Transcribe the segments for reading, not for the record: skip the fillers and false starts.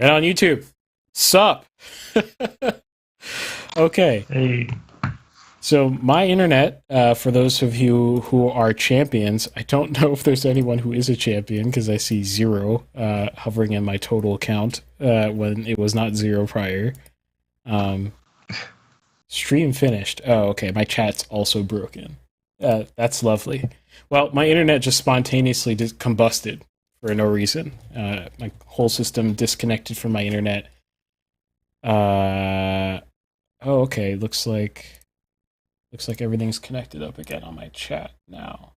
And on YouTube. Sup? Okay. Hey. So my internet, for those of you who are champions, I don't know if there's anyone who is a champion because I see 0 hovering in my total count when it was not 0 prior. Stream finished. Oh, okay. My chat's also broken. That's lovely. Well, my internet just spontaneously combusted for no reason. My whole system disconnected from my internet. Oh, okay. Looks like everything's connected up again on my chat now.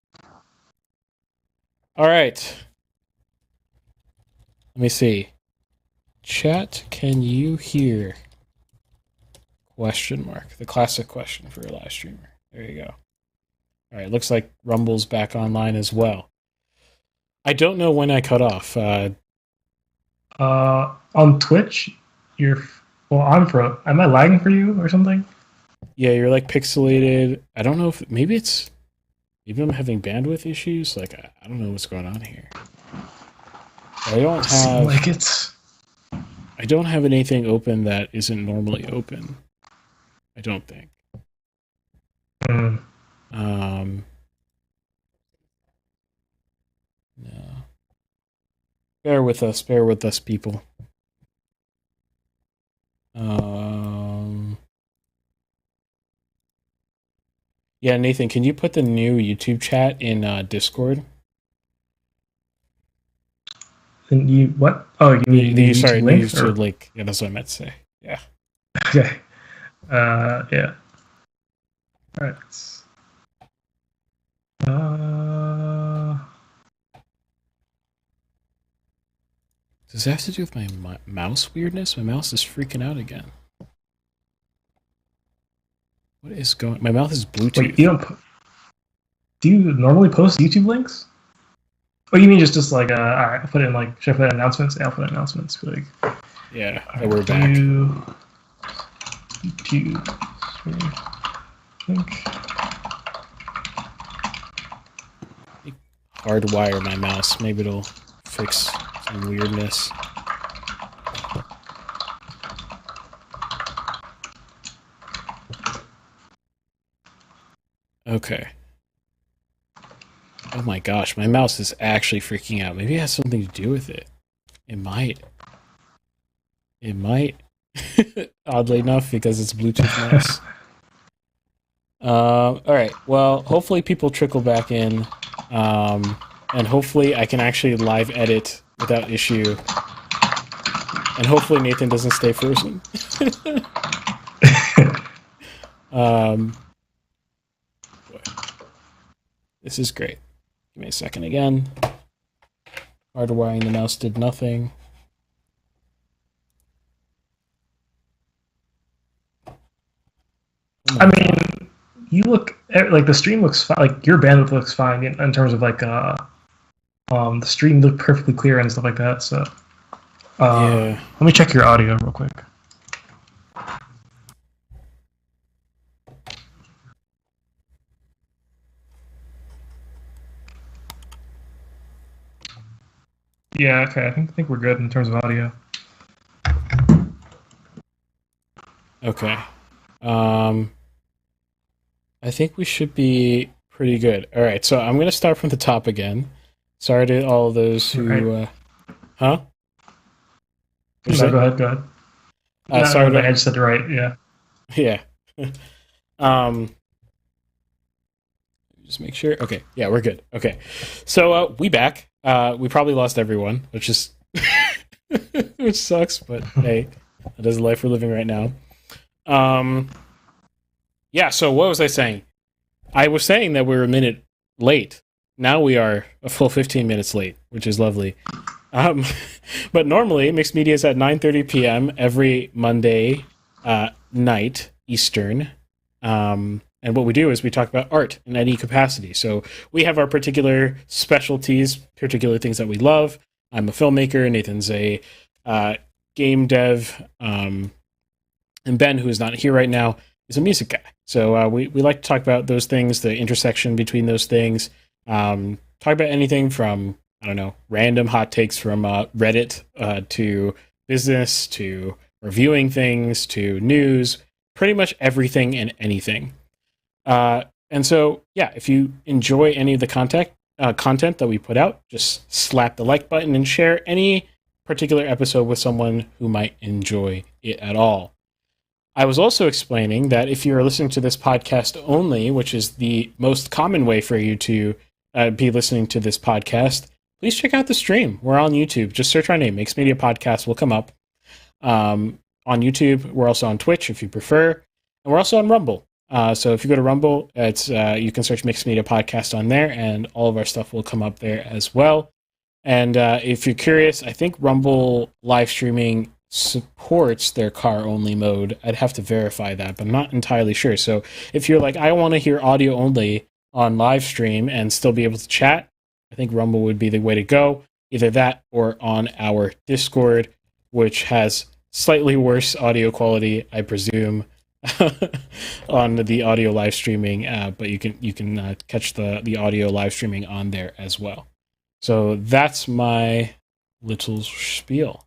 All right. Let me see. Chat, can you hear? Question mark. The classic question for a live streamer. There you go. All right. Looks like Rumble's back online as well. I don't know when I cut off. On Twitch, am I lagging for you or something? Yeah, you're like pixelated. I don't know if maybe I'm having bandwidth issues. Like I don't know what's going on here. I don't have anything open that isn't normally open. I don't think. No. Bear with us, people. Yeah, Nathan, can you put the new YouTube chat in Discord? And you what? Oh, you mean the YouTube link? Link. Yeah, that's what I meant to say. Yeah. Okay. Yeah. All right. Does that have to do with my mouse weirdness? My mouse is freaking out again. What is going? My mouth is Bluetooth. Wait, do you normally post YouTube links? Oh, you mean just like all right, I put it in like, should I put in announcements? Yeah, I'll put in announcements. Like, yeah, we're back. YouTube link. Hardwire my mouse. Maybe it'll fix some weirdness. Okay. Oh my gosh, my mouse is actually freaking out. Maybe it has something to do with it. It might. Oddly enough, because it's Bluetooth mouse. Alright, well, hopefully people trickle back in. And hopefully I can actually live edit without issue. And hopefully Nathan doesn't stay frozen. Boy. This is great. Give me a second again. Hardwiring the mouse did nothing. I mean, you look like the stream looks fine. Like your bandwidth looks fine in terms of like the stream looked perfectly clear and stuff like that. So yeah. Let me check your audio real quick. Yeah, okay. I think we're good in terms of audio. Okay. I think we should be pretty good. All right, so I'm going to start from the top again. Sorry to all those who... huh? No, go ahead. Sorry I just said it right, yeah. Yeah. Just make sure. Okay, yeah, we're good. Okay. So, we back. We probably lost everyone, which is... which sucks, but hey, that is the life we're living right now. Yeah, so what was I saying? I was saying that we were a minute late. Now we are a full 15 minutes late, which is lovely. But normally, Mixed Media is at 9:30 p.m. every Monday night, Eastern. And what we do is we talk about art in any capacity. So we have our particular specialties, particular things that we love. I'm a filmmaker. Nathan's a game dev. And Ben, who is not here right now, is a music guy. So we like to talk about those things, the intersection between those things. Talk about anything from, I don't know, random hot takes from Reddit to business to reviewing things to news, pretty much everything and anything. And so, yeah, if you enjoy any of the content that we put out, just slap the like button and share any particular episode with someone who might enjoy it at all. I was also explaining that if you're listening to this podcast only, which is the most common way for you to be listening to this podcast, please check out the stream. We're on YouTube. Just search our name, Mixed Media Podcast, will come up. On YouTube, we're also on Twitch if you prefer, and we're also on Rumble. So if you go to Rumble, it's you can search Mixed Media Podcast on there, and all of our stuff will come up there as well. And if you're curious, I think Rumble live streaming supports their car-only mode. I'd have to verify that, but I'm not entirely sure. So if you're like, I want to hear audio only on live stream and still be able to chat, I think Rumble would be the way to go. Either that or on our Discord, which has slightly worse audio quality, I presume, on the audio live streaming, but you can catch the audio live streaming on there as well. So that's my little spiel.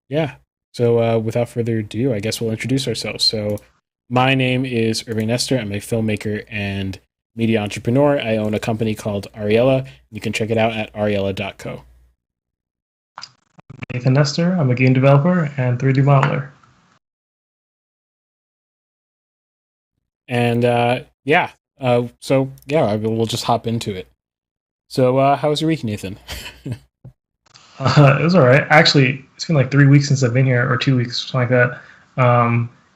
Yeah. So without further ado, I guess we'll introduce ourselves. So my name is Irving Nestor. I'm a filmmaker and media entrepreneur. I own a company called Ariella. You can check it out at ariella.co. Nathan Nestor. I'm a game developer and 3D modeler. And we'll just hop into it. So how was your week, Nathan? It was all right. Actually, it's been like 3 weeks since I've been here, or 2 weeks, something like that.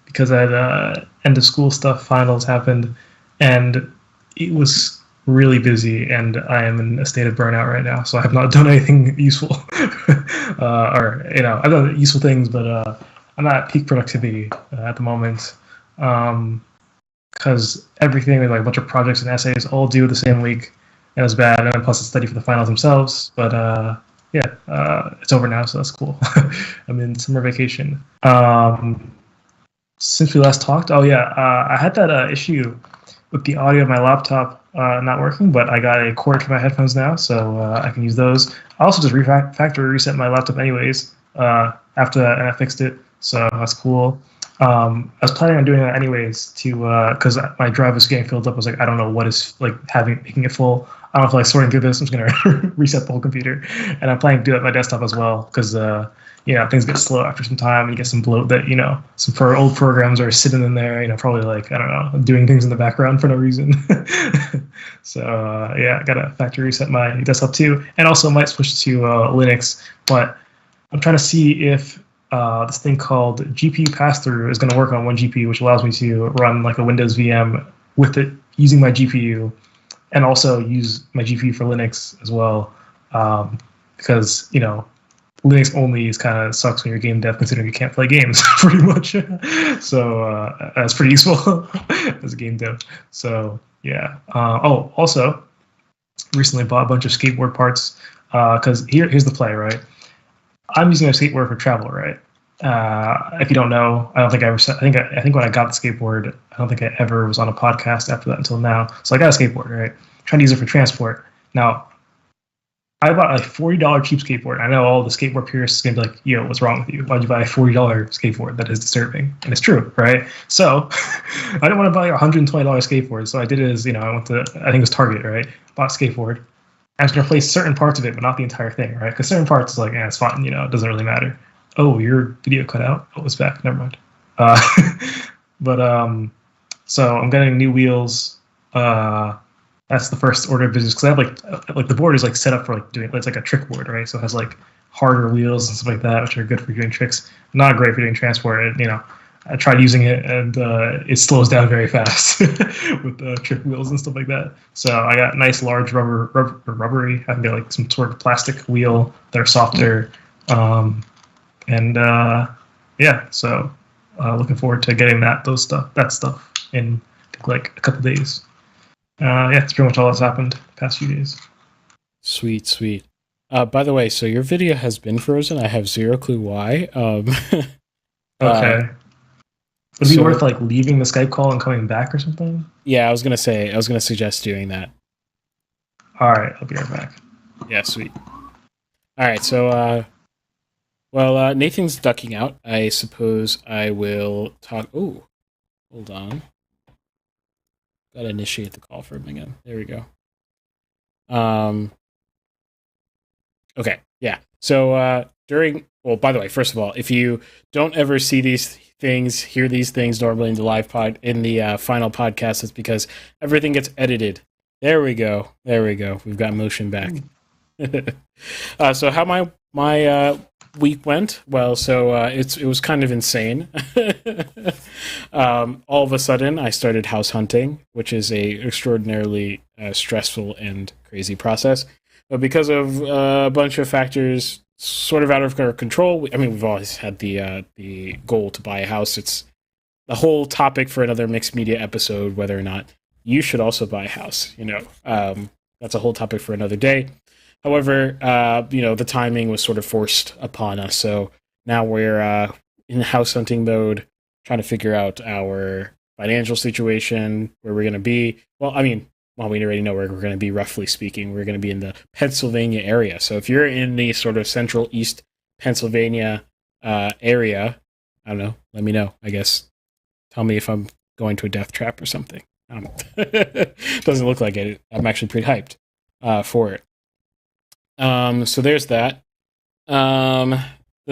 Because I had end of school stuff, finals happened, and it was really busy, and I am in a state of burnout right now. So I have not done anything useful, I've done useful things, but I'm not at peak productivity at the moment. Because everything, like a bunch of projects and essays, all due the same week, and it was bad. And then plus, I study for the finals themselves. But it's over now, so that's cool. I'm in summer vacation. Since we last talked, I had that issue with the audio of my laptop not working, but I got a cord for my headphones now, so I can use those. I also just factory reset my laptop anyways after that, and I fixed it, so that's cool. I was planning on doing that anyways because my drive was getting filled up. I was like, I don't know what is making it full. I don't feel like sorting through this. I'm just gonna reset the whole computer, and I'm planning to do it on my desktop as well because things get slow after some time, and you get some bloat that some old programs are sitting in there, probably doing things in the background for no reason. So I gotta factory reset my desktop too, and also might switch to Linux, but I'm trying to see if this thing called GPU pass-through is going to work on one GPU, which allows me to run like a Windows VM with it using my GPU, and also use my GPU for Linux as well. Because Linux only is kind of sucks when you're game dev, considering you can't play games pretty much. So that's pretty useful as a game dev. So yeah. Also, recently bought a bunch of skateboard parts because here's the play, right? I'm using a skateboard for travel, right? If you don't know, I don't think I ever said. I think when I got the skateboard, I don't think I ever was on a podcast after that until now. So I got a skateboard, right? Trying to use it for transport. Now, I bought a $40 cheap skateboard. I know all the skateboard purists are gonna be like, "Yo, what's wrong with you? Why'd you buy a $40 skateboard? That is disturbing." And it's true, right? So I didn't want to buy a $120 skateboard. So I did is, I went to, I think it was Target, right? Bought a skateboard. I was going to replace certain parts of it, but not the entire thing, right? Because certain parts is like, it's fine, it doesn't really matter. Oh, your video cut out? Oh, it's back. Never mind. So I'm getting new wheels. That's the first order of business because I have like the board is like set up for doing, it's like a trick board, right? So it has like harder wheels and stuff like that, which are good for doing tricks. Not great for doing transport. And, I tried using it, and it slows down very fast with the trick wheels and stuff like that. So I got nice, large rubbery. I think they're like some sort of plastic wheel. They're softer, So looking forward to getting that stuff in like a couple days. That's pretty much all that's happened the past few days. Sweet. By the way, so your video has been frozen. I have zero clue why. Okay. Would it be worth leaving the Skype call and coming back or something? Yeah, I was gonna suggest doing that. All right, I'll be right back. Yeah, sweet. All right, so Nathan's ducking out. I suppose I will talk. Oh, hold on. Got to initiate the call for him again. There we go. Um. Okay. Yeah. So well, by the way, first of all, if you don't ever see these things, hear these things normally in the final podcast, it's because everything gets edited. There we go. There we go. We've got motion back. So how my week went? Well, so it was kind of insane. All of a sudden, I started house hunting, which is a extraordinarily stressful and crazy process. But because of a bunch of factors, sort of out of our control. I mean, we've always had the goal to buy a house. It's the whole topic for another mixed media episode, whether or not you should also buy a house. That's a whole topic for another day. However, the timing was sort of forced upon us. So now we're in house hunting mode, trying to figure out our financial situation, where we're going to be. Well, I mean, we already know where we're going to be, roughly speaking. We're going to be in the Pennsylvania area. So if you're in the sort of central east Pennsylvania area, I don't know, let me know, I guess. Tell me if I'm going to a death trap or something. Doesn't look like it. I'm actually pretty hyped for it. So there's that. The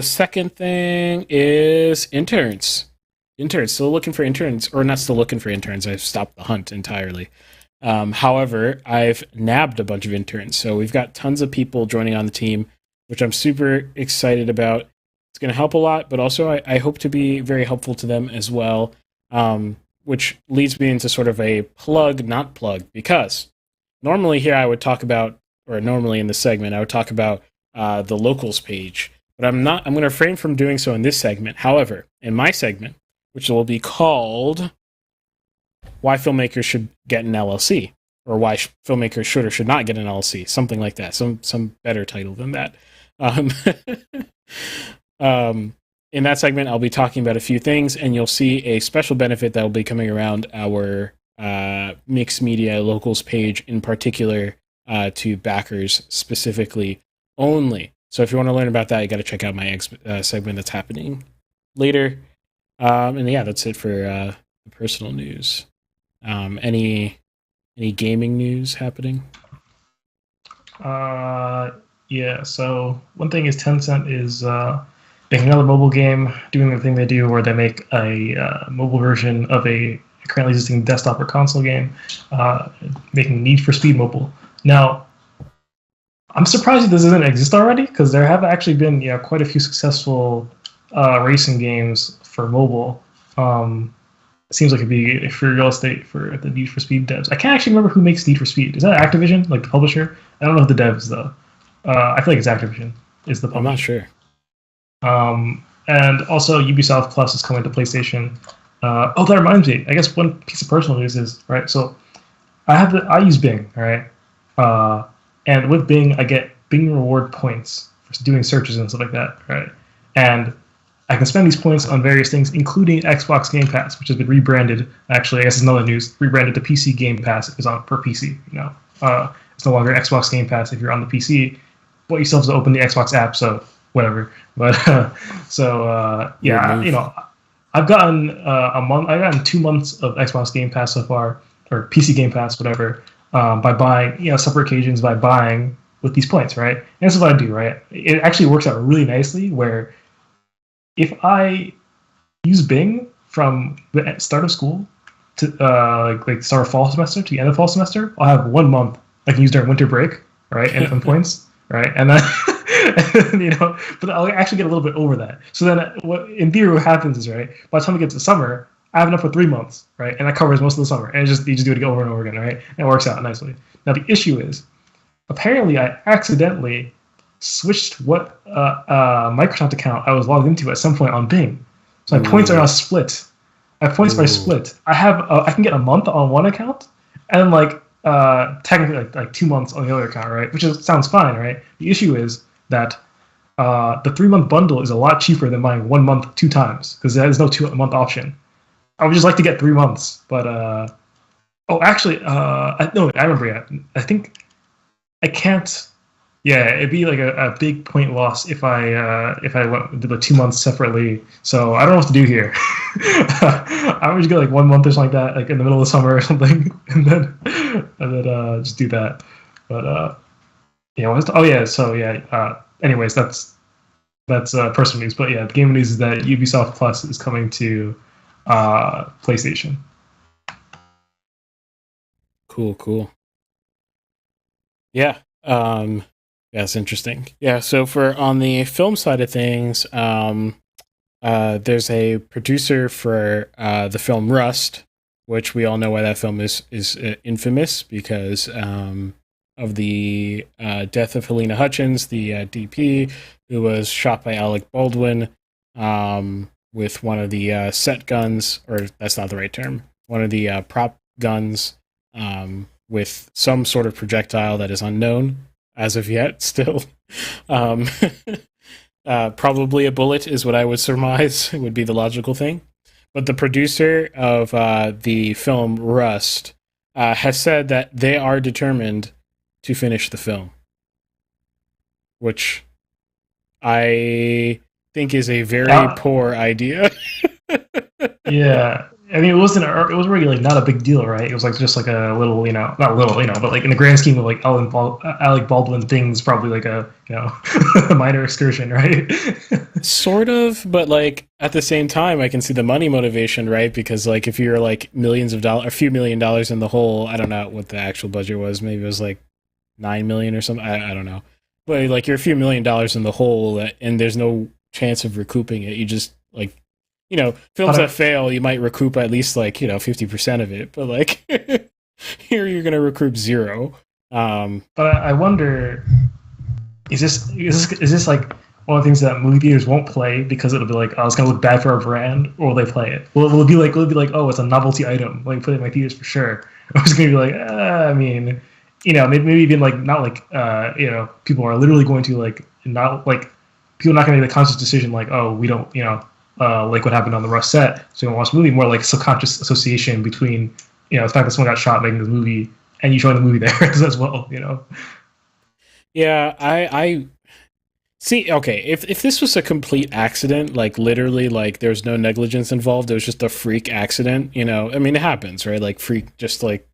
second thing is interns. Still looking for interns, or not still looking for interns. I've stopped the hunt entirely. However, I've nabbed a bunch of interns. So we've got tons of people joining on the team, which I'm super excited about. It's going to help a lot, but also I hope to be very helpful to them as well, which leads me into sort of a plug, not plug, because normally here I would talk about, or normally in this segment, I would talk about the locals page, but I'm going to refrain from doing so in this segment. However, in my segment, which will be called Why Filmmakers Should Get an LLC, or Why Filmmakers Should or Should Not Get an LLC, something like that, some better title than that. In that segment, I'll be talking about a few things, and you'll see a special benefit that will be coming around our mixed media locals page, in particular to backers specifically only. So if you want to learn about that, you got to check out my segment that's happening later. And yeah, that's it for the personal news. Any gaming news happening? Yeah. So one thing is Tencent is making another mobile game, doing the thing they do where they make a mobile version of a currently existing desktop or console game, making Need for Speed mobile. Now, I'm surprised that this doesn't exist already, because there have actually been quite a few successful racing games for mobile. It seems like it'd be a free real estate for the Need for Speed devs. I can't actually remember who makes Need for Speed. Is that Activision, like the publisher? I don't know who the devs though. I feel like it's Activision is the publisher. I'm not sure. And also Ubisoft Plus is coming to PlayStation. That reminds me. I guess one piece of personal news is, right, so I use Bing, right? And with Bing, I get Bing reward points for doing searches and stuff like that, right? And I can spend these points on various things, including Xbox Game Pass, which has been rebranded. Actually, I guess it's another news. Rebranded to PC Game Pass is on per PC. It's no longer Xbox Game Pass if you're on the PC, but you still have to open the Xbox app. So whatever. But I've gotten I've gotten 2 months of Xbox Game Pass so far, or PC Game Pass, whatever. By buying, separate occasions by buying with these points, right? And that's what I do, right? It actually works out really nicely where if I use Bing from the start of school to like start of fall semester to the end of fall semester, I'll have 1 month I can use during winter break, right? And points, right? And then but I'll actually get a little bit over that. So then what in theory what happens is, right, by the time we get to summer, I have enough for 3 months, right? And that covers most of the summer. And you just do it over and over again, right? And it works out nicely. Now the issue is, apparently I accidentally switched what Microsoft account I was logged into at some point on Bing. So my points are now split. My points are split. I have I can get a month on one account, and then technically like 2 months on the other account, right? Which sounds fine, right? The issue is that the 3 month bundle is a lot cheaper than buying 1 month 2 times, because there's no 2 month option. I would just like to get 3 months, but I remember. Yeah, I think I can't Yeah, it'd be like a big point loss if I went did the 2 months separately. So I don't know what to do here. I would just go like 1 month or something like that, like in the middle of the summer or something, and then just do that. But yeah, oh yeah, so yeah. Anyways, that's personal news. But yeah, the game news is that Ubisoft Plus is coming to PlayStation. Cool, cool. Yeah. Yeah, it's interesting. Yeah, so for on the film side of things, there's a producer for the film Rust, which we all know why that film is infamous because of the death of Helena Hutchins, the DP, who was shot by Alec Baldwin with one of the set guns, or that's not the right term, one of the prop guns with some sort of projectile that is unknown as of yet. Still, um, probably a bullet is what I would surmise would be the logical thing. But the producer of the film Rust has said that they are determined to finish the film, which I think is a very Uh, poor idea. yeah, I mean, it was really like not a big deal, right? It was like just like a little, not little, but like in the grand scheme of like Alec Baldwin things, probably like a a minor excursion, right? Sort of, but like at the same time, I can see the money motivation, right? Because like if you're like millions of dollars, a few $1 million in the hole, I don't know what the actual budget was. Maybe it was like 9 million or something. I don't know. But like you're a few $1 million in the hole, and there's no chance of recouping it. You just like, films but that fail, you might recoup at least like 50% of it. But like here, you're gonna recoup zero. I wonder, is this like one of the things that movie theaters won't play because it'll be like, oh, it's gonna look bad for our brand, or will they play it? Will it be like, oh, it's a novelty item, like put it in my theaters for sure? Or it's gonna be like, I mean, maybe even like not like people are literally going to like not like people are not gonna make the conscious decision like, oh, we don't like what happened on the Rust set, so you want to watch the movie. More like subconscious association between the fact that someone got shot making this movie and you showing the movie there as well. Yeah, I see. Okay, if this was a complete accident, like literally, like there's no negligence involved, it was just a freak accident. I mean, it happens, right? Like freak, just like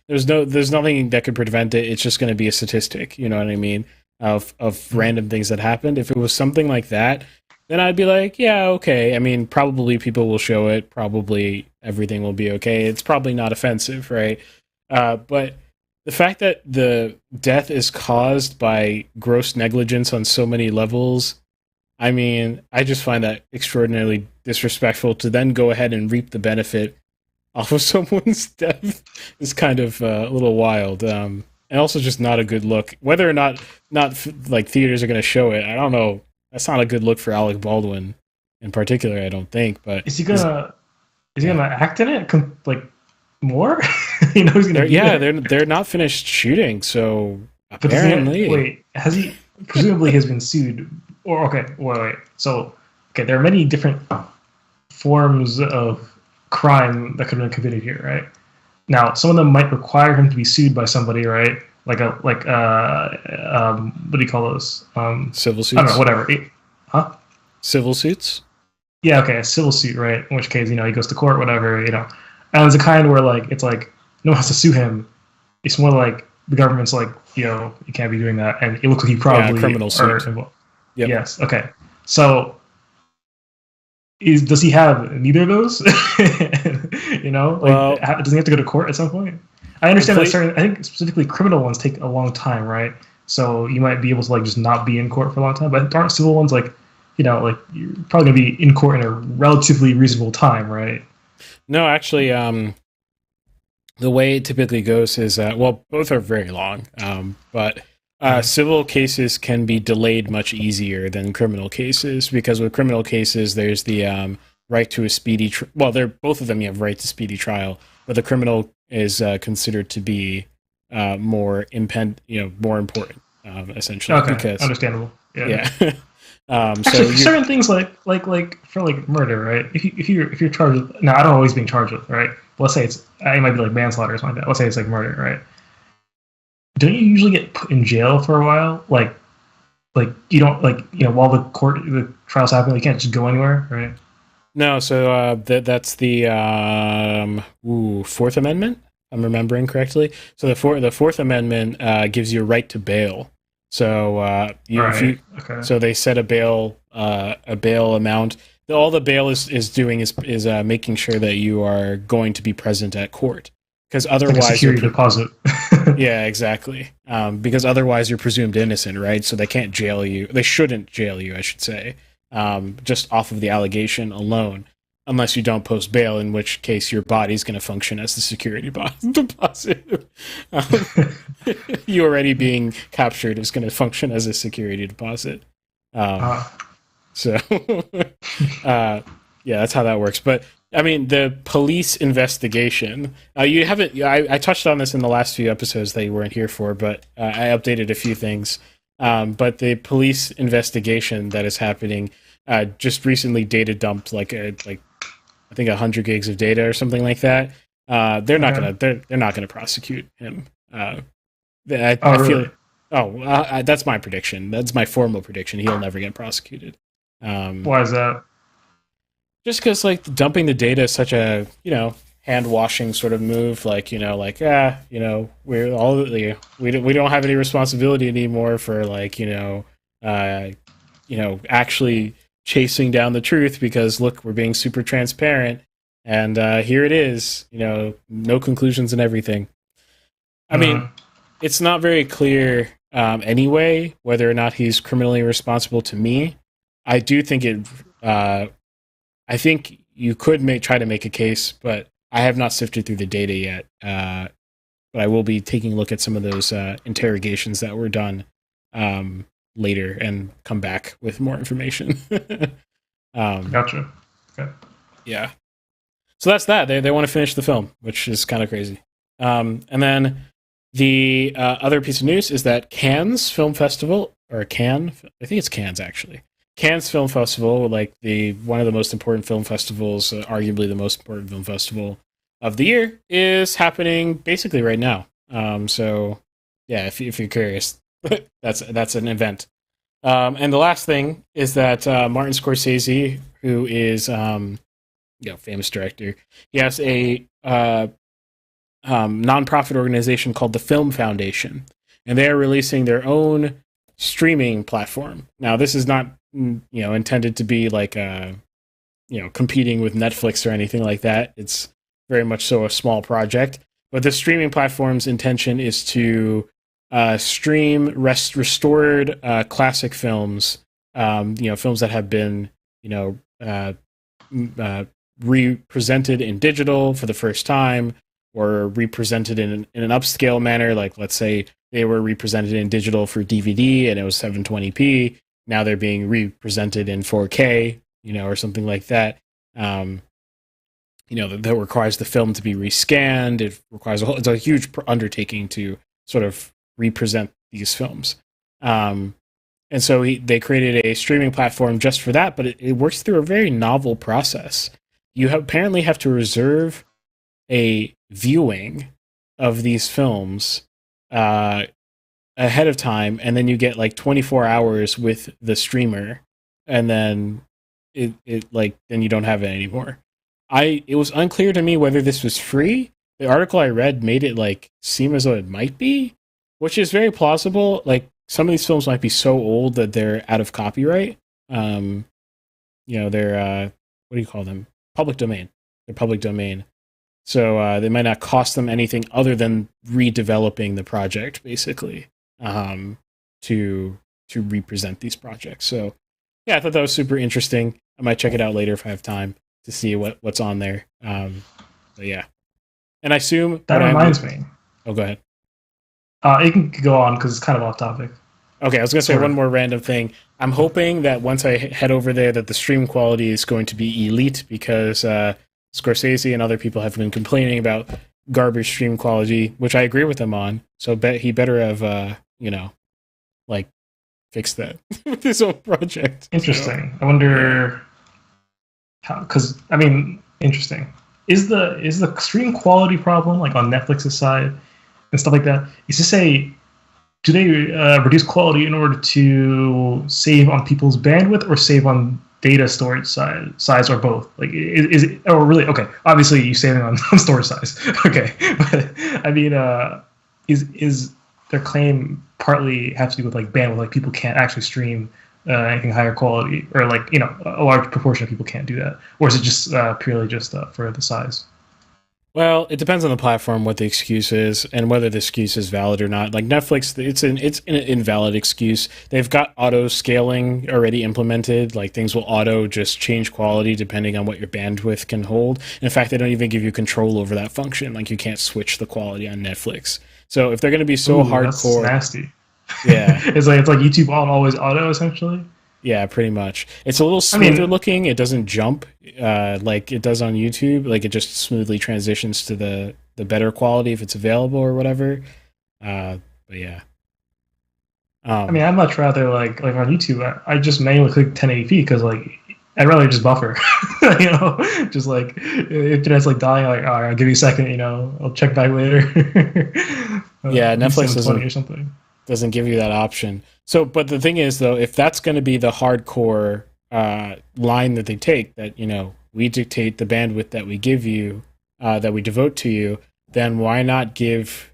there's nothing that could prevent it. It's just going to be a statistic. You know what I mean? Of random things that happened. If it was something like that, then I'd be like, yeah, okay. I mean, probably people will show it. Probably everything will be okay. It's probably not offensive, right? But the fact that the death is caused by gross negligence on so many levels, I mean, I just find that extraordinarily disrespectful to then go ahead and reap the benefit off of someone's death is kind of a little wild. And also just not a good look. Whether or not like theaters are going to show it, I don't know. That's not a good look for Alec Baldwin in particular, I don't think. But Is he gonna act in it like more? He's gonna be yeah, there. they're not finished shooting, so But apparently. wait, has he presumably has been sued? Or okay, wait. So okay, there are many different forms of crime that could have been committed here, right? Now, some of them might require him to be sued by somebody, right? What do you call those? Civil I don't know, suits. whatever. Huh? Civil suits. Yeah, okay, a civil suit, right? In which case, he goes to court, whatever. And it's a kind where like it's like no one has to sue him. It's more like the government's like, you can't be doing that, and it looks like you Yeah, probably criminal suit. involved. Yep. Yes. Okay. So does he have neither of those? Well, Does he have to go to court at some point? I understand that complete. I think specifically criminal ones take a long time, right? So you might be able to like just not be in court for a long time, but aren't civil ones like, like you're probably gonna be in court in a relatively reasonable time, right? No, actually, the way it typically goes is well, both are very long, but civil cases can be delayed much easier than criminal cases because with criminal cases, there's the right to a speedy. Well, they're both of them. You have right to speedy trial, but the criminal is considered to be more more important, essentially. Okay, Because understandable. Yeah. yeah, so Actually, for certain things like for like murder, right? If you're charged with, now I don't know what he's being charged with, right? But let's say it might be like manslaughter or something like that. Let's say it's like murder, right? don't you usually get put in jail for a while? Like you don't like while the trial's happening, you can't just go anywhere, right? No, so that's the Fourth Amendment. I'm remembering correctly. So the Fourth Amendment gives you a right to bail. So Right. Okay. so they set a bail amount. All the bail is doing is making sure that you are going to be present at court, because It's like a otherwise security deposit. yeah, exactly. Because otherwise you're presumed innocent, right? So they can't jail you. They shouldn't jail you, I should say, just off of the allegation alone, unless you don't post bail, in which case your body's going to function as the security deposit. um, you already being captured is going to function as a security deposit. Um, uh, so, yeah, that's how that works. But I mean, the police investigation. You haven't. I touched on this in the last few episodes that you weren't here for, but I updated a few things. But the police investigation that is happening just recently data dumped like I think 100 gigs of data or something like that. They're not gonna prosecute him. I feel. really? That's my prediction. That's my formal prediction. He'll never get prosecuted. Why is that? Just because like dumping the data is such a hand washing sort of move, like we're all we don't have any responsibility anymore for like actually chasing down the truth, because look, we're being super transparent, and here it is, no conclusions and everything. I mean, it's not very clear anyway whether or not he's criminally responsible. To me, I do think it. I think you could try to make a case, but I have not sifted through the data yet. But I will be taking a look at some of those interrogations that were done later and come back with more information. Gotcha. Okay. Yeah. So that's that. They want to finish the film, which is kind of crazy. And then the other piece of news is that Cannes Film Festival, or Cannes, I think it's Cannes actually. Cannes Film Festival, like one of the most important film festivals, arguably the most important film festival of the year, is happening basically right now. So yeah, if you're curious, that's an event. And the last thing is that Martin Scorsese, who is famous director, he has a nonprofit organization called the Film Foundation, and they are releasing their own streaming platform. Now, this is not intended to be like competing with Netflix or anything like that. It's very much so a small project, but the streaming platform's intention is to stream restored classic films, films that have been represented in digital for the first time, or represented in an upscale manner. Like, let's say they were represented in digital for DVD and it was 720p. Now they're being represented in 4K, or something like that. That requires the film to be rescanned. It requires it's a huge undertaking to sort of represent these films. And so they created a streaming platform just for that, but it works through a very novel process. You apparently have to reserve a viewing of these films ahead of time, and then you get like 24 hours with the streamer, and then then you don't have it anymore. It was unclear to me whether this was free. The article I read made it like seem as though it might be, which is very plausible. Like, some of these films might be so old that they're out of copyright. They're what do you call them? Public domain. They're public domain. So they might not cost them anything other than redeveloping the project, basically, to represent these projects. So yeah, I thought that was super interesting. I might check it out later if I have time to see what's on there. But yeah, and I assume that reminds me. Oh, go ahead. You can go on because it's kind of off topic. Okay, I was going to say one more random thing. I'm hoping that once I head over there that the stream quality is going to be elite, because Scorsese and other people have been complaining about garbage stream quality, which I agree with them on. So he better have, fixed that with his own project. Interesting. I wonder how, because, interesting. Is the stream quality problem, like on Netflix's side and stuff like that, is this a do they reduce quality in order to save on people's bandwidth or save on data storage size or both? Like, is it, or really, okay, obviously you're saving on storage size. Okay. But I mean, is their claim partly have to do with like bandwidth? Like people can't actually stream anything higher quality, or like, you know, a large proportion of people can't do that? Or is it just purely just for the size? Well, it depends on the platform, what the excuse is, and whether the excuse is valid or not. Like Netflix, it's an invalid excuse. They've got auto scaling already implemented. Like things will auto just change quality depending on what your bandwidth can hold. And in fact, they don't even give you control over that function. Like you can't switch the quality on Netflix. So if they're going to be so hardcore, that's nasty. Yeah, it's like YouTube on always auto essentially. yeah, pretty much. It's a little smoother looking. It doesn't jump like it does on YouTube. Like it just smoothly transitions to the better quality if it's available or whatever. But yeah. I mean, I'd much rather like on YouTube. I just manually click 1080p because like I'd rather just buffer. You know, just like if internet's like dying, like all right, I'll give you a second. You know, I'll check back later. Yeah, Netflix doesn't give you that option. So, but the thing is, though, if that's going to be the hardcore line that they take, that, you know, we dictate the bandwidth that we give you, that we devote to you, then why not give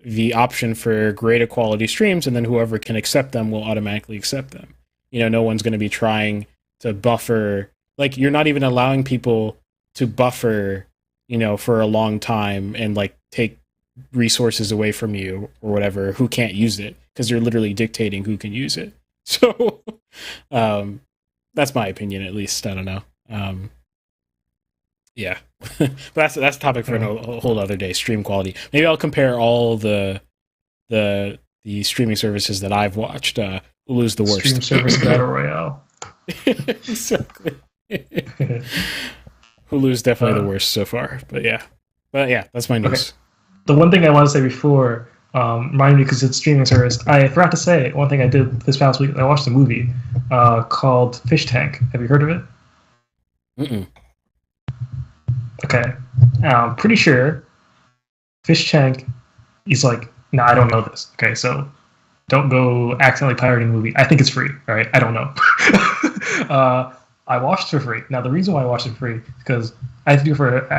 the option for greater quality streams, and then whoever can accept them will automatically accept them? You know, no one's going to be trying to buffer. Like, you're not even allowing people to buffer, you know, for a long time and like take resources away from you or whatever who can't use it, because you're literally dictating who can use it. So that's my opinion, at least. I don't know. Yeah. But that's a topic for a whole other day. Stream quality. Maybe I'll compare all the streaming services that I've watched. Hulu's the worst. Stream service battle royale. Exactly. Hulu's definitely the worst so far. But yeah, that's my news. Okay. The one thing I want to say before, remind me, because it's streaming service, I forgot to say one thing I did this past week. I watched a movie called Fish Tank. Have you heard of it? Mm-mm. Okay. I'm pretty sure Fish Tank is like, no, I don't know this. Okay, so don't go accidentally pirating the movie. I think it's free, all right? I don't know. I watched it for free. Now, the reason why I watched it for free is because I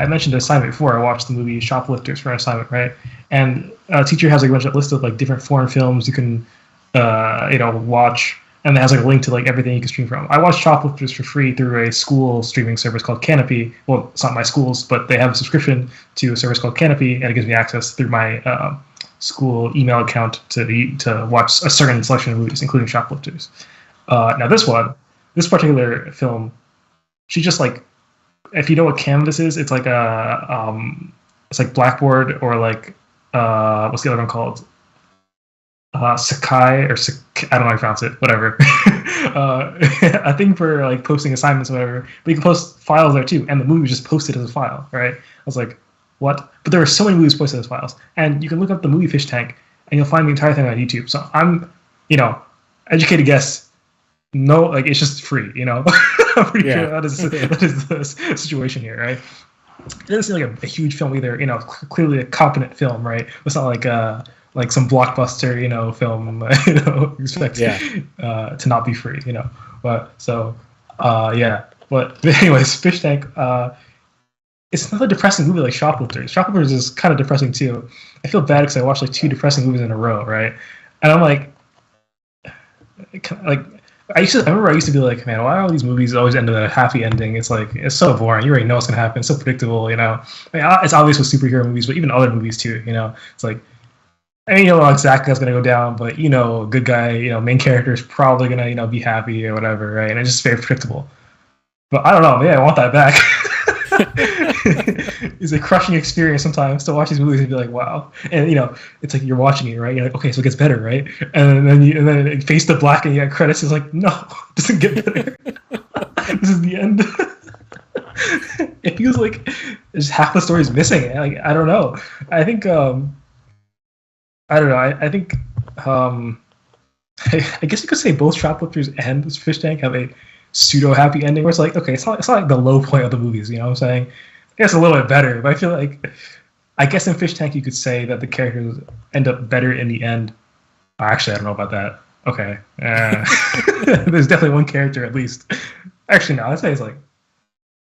mentioned an assignment before. I watched the movie Shoplifters for an assignment, right? And a teacher has like a bunch of list of like different foreign films you can, watch, and it has like a link to like everything you can stream from. I watched Shoplifters for free through a school streaming service called Canopy. Well, it's not my school's, but they have a subscription to a service called Canopy, and it gives me access through my school email account to watch a certain selection of movies, including Shoplifters. Now, this particular film, she just like, if you know what Canvas is, it's like it's like Blackboard, or like what's the other one called? Sakai, or I don't know how you pronounce it. Whatever. I think for like posting assignments or whatever, but you can post files there too, and the movie was just posted as a file, right? I was like, what? But there were so many movies posted as files, and you can look up the movie Fish Tank, and you'll find the entire thing on YouTube. So I'm, educated guess. No, like it's just free, I'm pretty sure that is the situation here, right? It doesn't seem like a huge film either, clearly a competent film, right? It's not like some blockbuster, film, expect to not be free, But so, But anyways, Fish Tank, it's not a depressing movie like Shoplifters. Shoplifters is kind of depressing too. I feel bad because I watched like 2 depressing movies in a row, right? And I'm like I remember I used to be like, man, why are all these movies always end with a happy ending? It's like, it's so boring. You already know what's gonna happen. It's so predictable, I mean, it's obvious with superhero movies, but even other movies too. It's like, I mean, you know exactly what's gonna go down, but a good guy, main character is probably gonna, be happy or whatever, right? And it's just very predictable. But I don't know, I want that back. It's a crushing experience sometimes to watch these movies and be like, wow. And it's like you're watching it, right? You're like, okay, so it gets better, right? And then it fades to black and you got credits. It's like, no, it doesn't get better. This is the end. It feels like there's half the story is missing. Like, I don't know. I think I don't know. I think I guess you could say both Shoplifters and this Fish Tank have a pseudo happy ending where it's like, okay, it's not like the low point of the movies, you know what I'm saying? I guess a little bit better, but I feel like, I guess in Fish Tank you could say that the characters end up better in the end Actually, I don't know about that. Okay. There's definitely one character at least. Actually, no, I'd say it's like,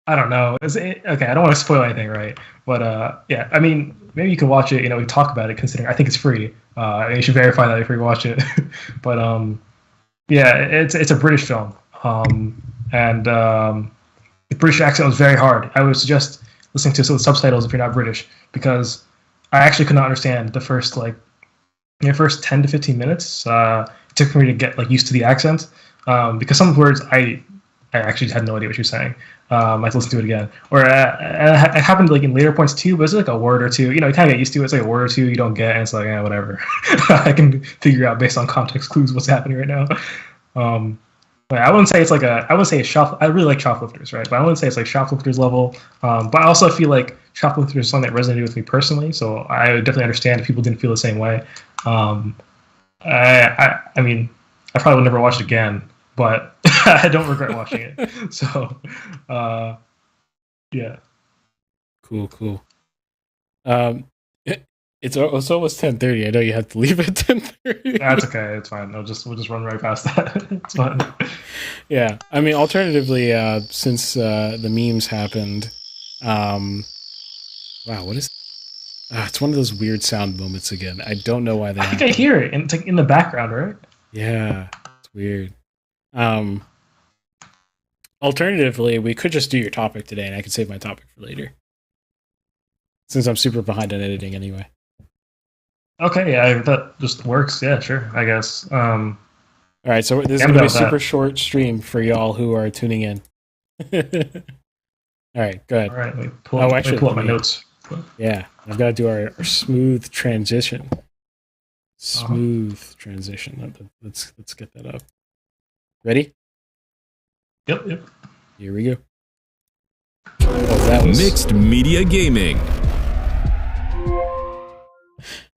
I don't know. Okay, I don't want to spoil anything, right? But yeah, I mean, maybe you can watch it. We talk about it, considering I think it's free. And you should verify that before you watch it. But yeah, it's a British film, and the British accent was very hard. I would suggest listening to some of the subtitles if you're not British, because I actually could not understand the first first 10 to 15 minutes. It took me to get used to the accent, because some words I actually had no idea what you were saying. I had to listen to it again. Or it happened in later points too, but it's like a word or two. You kind of get used to it. It's like a word or two you don't get, and it's like, whatever. I can figure out based on context clues what's happening right now. But I wouldn't say it's I wouldn't say it's I really like Shoplifters, right? But I wouldn't say it's like Shoplifters level. But I also feel like Shoplifters is something that resonated with me personally, so I would definitely understand if people didn't feel the same way. I mean, I probably would never watch it again, but I don't regret watching it. So, yeah. Cool. It's almost 10:30. I know you have to leave at 10:30. That's okay. It's fine. We'll just run right past that. It's fine. Yeah. I mean, alternatively, since the memes happened, wow, what is? It's one of those weird sound moments again. I don't know why they. I think I hear it, and it's in the background, right? Yeah, it's weird. Alternatively, we could just do your topic today, and I could save my topic for later, since I'm super behind on editing anyway. Okay, yeah, that just works. Yeah, sure, I guess. All right, so this is going to be a super short stream for y'all who are tuning in. All right, go ahead. All right, let me pull up my notes. Yeah, I've got to do our smooth transition. Smooth transition. Let's get that up. Ready? Yep. Here we go. That was Mixed Media Gaming.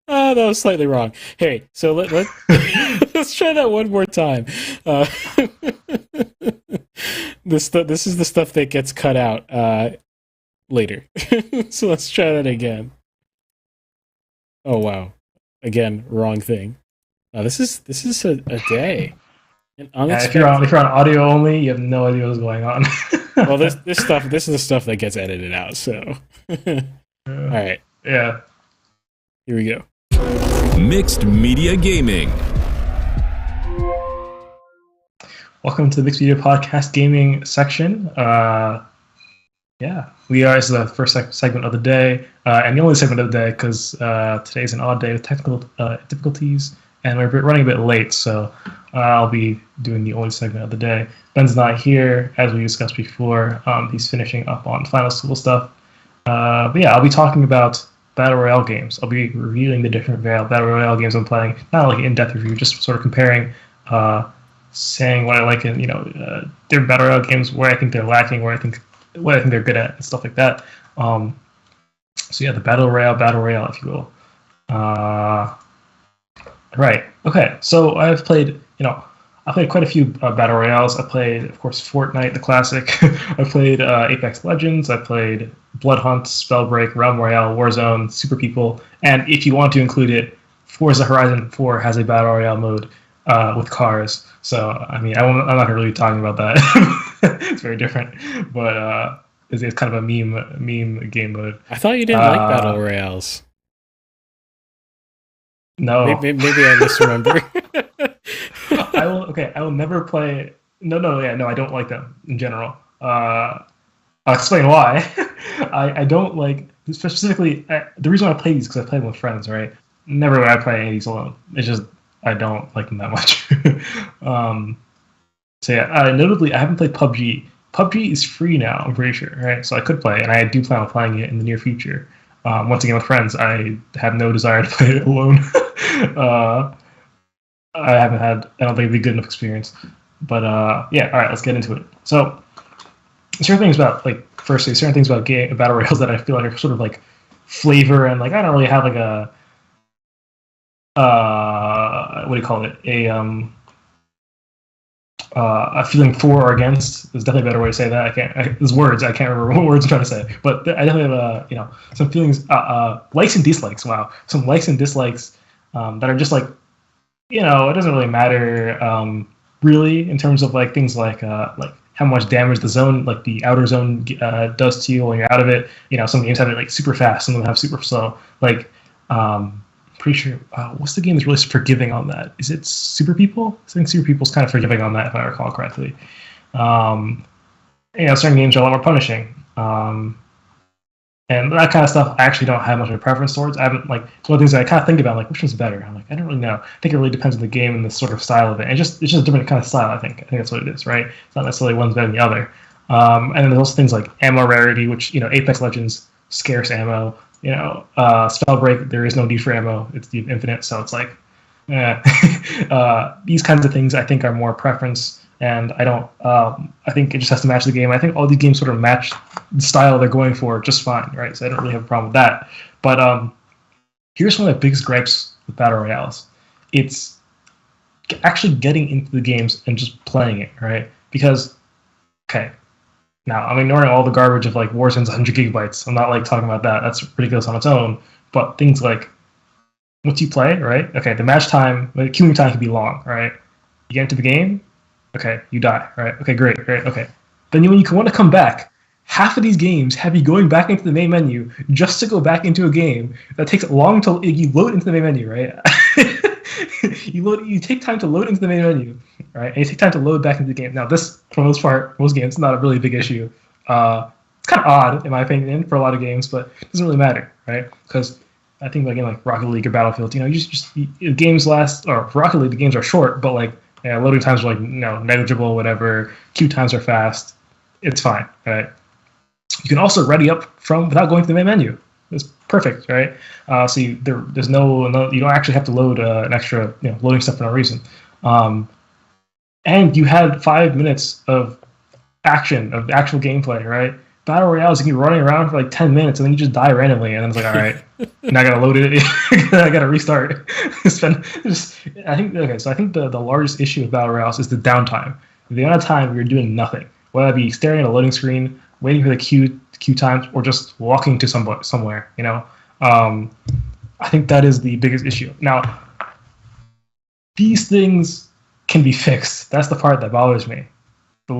That was slightly wrong. Hey, so let's try that one more time. This is the stuff that gets cut out later. So let's try that again. Oh wow! Again, wrong thing. This is a day. If you're on audio only, you have no idea what's going on. Well, this is the stuff that gets edited out. So, all right. Yeah. Here we go. Mixed Media Gaming. Welcome to the Mixed Media Podcast Gaming section. Yeah, this is the first segment of the day, and the only segment of the day because today's an odd day with technical difficulties, and we're running a bit late, so I'll be doing the only segment of the day. Ben's not here, as we discussed before. He's finishing up on final school stuff. But yeah, I'll be talking about Battle Royale games. I'll be reviewing the different Battle Royale games I'm playing. Not like an in-depth review, just sort of comparing, saying what I like in different Battle Royale games, where I think they're lacking, what I think they're good at, and stuff like that. So yeah, the Battle Royale, if you will. Right. Okay. So I've played quite a few Battle Royales. I played, of course, Fortnite, the classic. I played Apex Legends. I played Bloodhunt, Spellbreak, Realm Royale, Warzone, Super People, and if you want to include it, Forza Horizon 4 has a Battle Royale mode with cars. So, I mean, I'm not really talking about that. It's very different, but it's kind of a meme game mode. I thought you didn't like Battle Royales. No. Maybe I misremember. I will never play. No, I don't like them in general. I'll explain why. I don't like, specifically, the reason why I play these is because I play them with friends, right? Never would I play any of these alone. It's just, I don't like them that much. So yeah, notably, I haven't played PUBG. PUBG is free now, I'm pretty sure, right? So I could play, and I do plan on playing it in the near future. Once again with friends, I have no desire to play it alone. I don't think it'd be a good enough experience. But yeah, all right, let's get into it. So certain things about Battle Royales that I feel like are sort of like flavor, and like I don't really have like a what do you call it? A feeling for or against. There's definitely a better way to say that. There's words. I can't remember what words I'm trying to say. But I definitely have some feelings, likes and dislikes. Wow, some likes and dislikes that are just like it doesn't really matter really in terms of like things like how much damage the zone, like the outer zone, does to you when you're out of it. Some games have it like super fast, some of them have super slow. Like, pretty sure, what's the game that's really forgiving on that? Is it Super People? I think Super People's kind of forgiving on that, if I recall correctly. Certain games are a lot more punishing. And that kind of stuff, I actually don't have much of a preference towards. I haven't, like, one of the things that I kind of think about, like, which one's better? I'm like, I don't really know. I think it really depends on the game and the sort of style of it. And it's just a different kind of style, I think. I think that's what it is, right? It's not necessarily one's better than the other. And then there's also things like ammo rarity, which, Apex Legends, scarce ammo. Spellbreak, there is no need for ammo. It's the infinite, so it's like, these kinds of things I think are more preference. And I don't. I think it just has to match the game. I think all these games sort of match the style they're going for just fine, right? So I don't really have a problem with that. But here's one of the biggest gripes with battle royales: it's actually getting into the games and just playing it, right? Because, okay, now I'm ignoring all the garbage of like Warzone's 100 gigabytes. I'm not like talking about that. That's ridiculous on its own. But things like once you play, right? Okay, the match time, the queuing time can be long, right? You get into the game. Okay, you die, right? Okay, great, okay. Then when you want to come back, half of these games have you going back into the main menu just to go back into a game that takes long to you load into the main menu, right? You take time to load into the main menu, right? And you take time to load back into the game. Now, this, for the most part, most games, not a really big issue. It's kind of odd, in my opinion, for a lot of games, but it doesn't really matter, right? Because I think like in like Rocket League or Battlefield, games last, or for Rocket League, the games are short, but like, loading times are like negligible, whatever. Queue times are fast. It's fine, right? You can also ready up without going to the main menu. It's perfect, right? So there's no you don't actually have to load an extra loading stuff for no reason. And you had 5 minutes of action, of actual gameplay, right? Battle royales, you can be running around for like 10 minutes and then you just die randomly, and then it's like, all right, now I gotta load it. I gotta restart. I think the largest issue with battle royales is the downtime. The amount of time you're doing nothing, whether it be staring at a loading screen, waiting for the queue times, or just walking to somewhere. I think that is the biggest issue. Now, these things can be fixed. That's the part that bothers me. So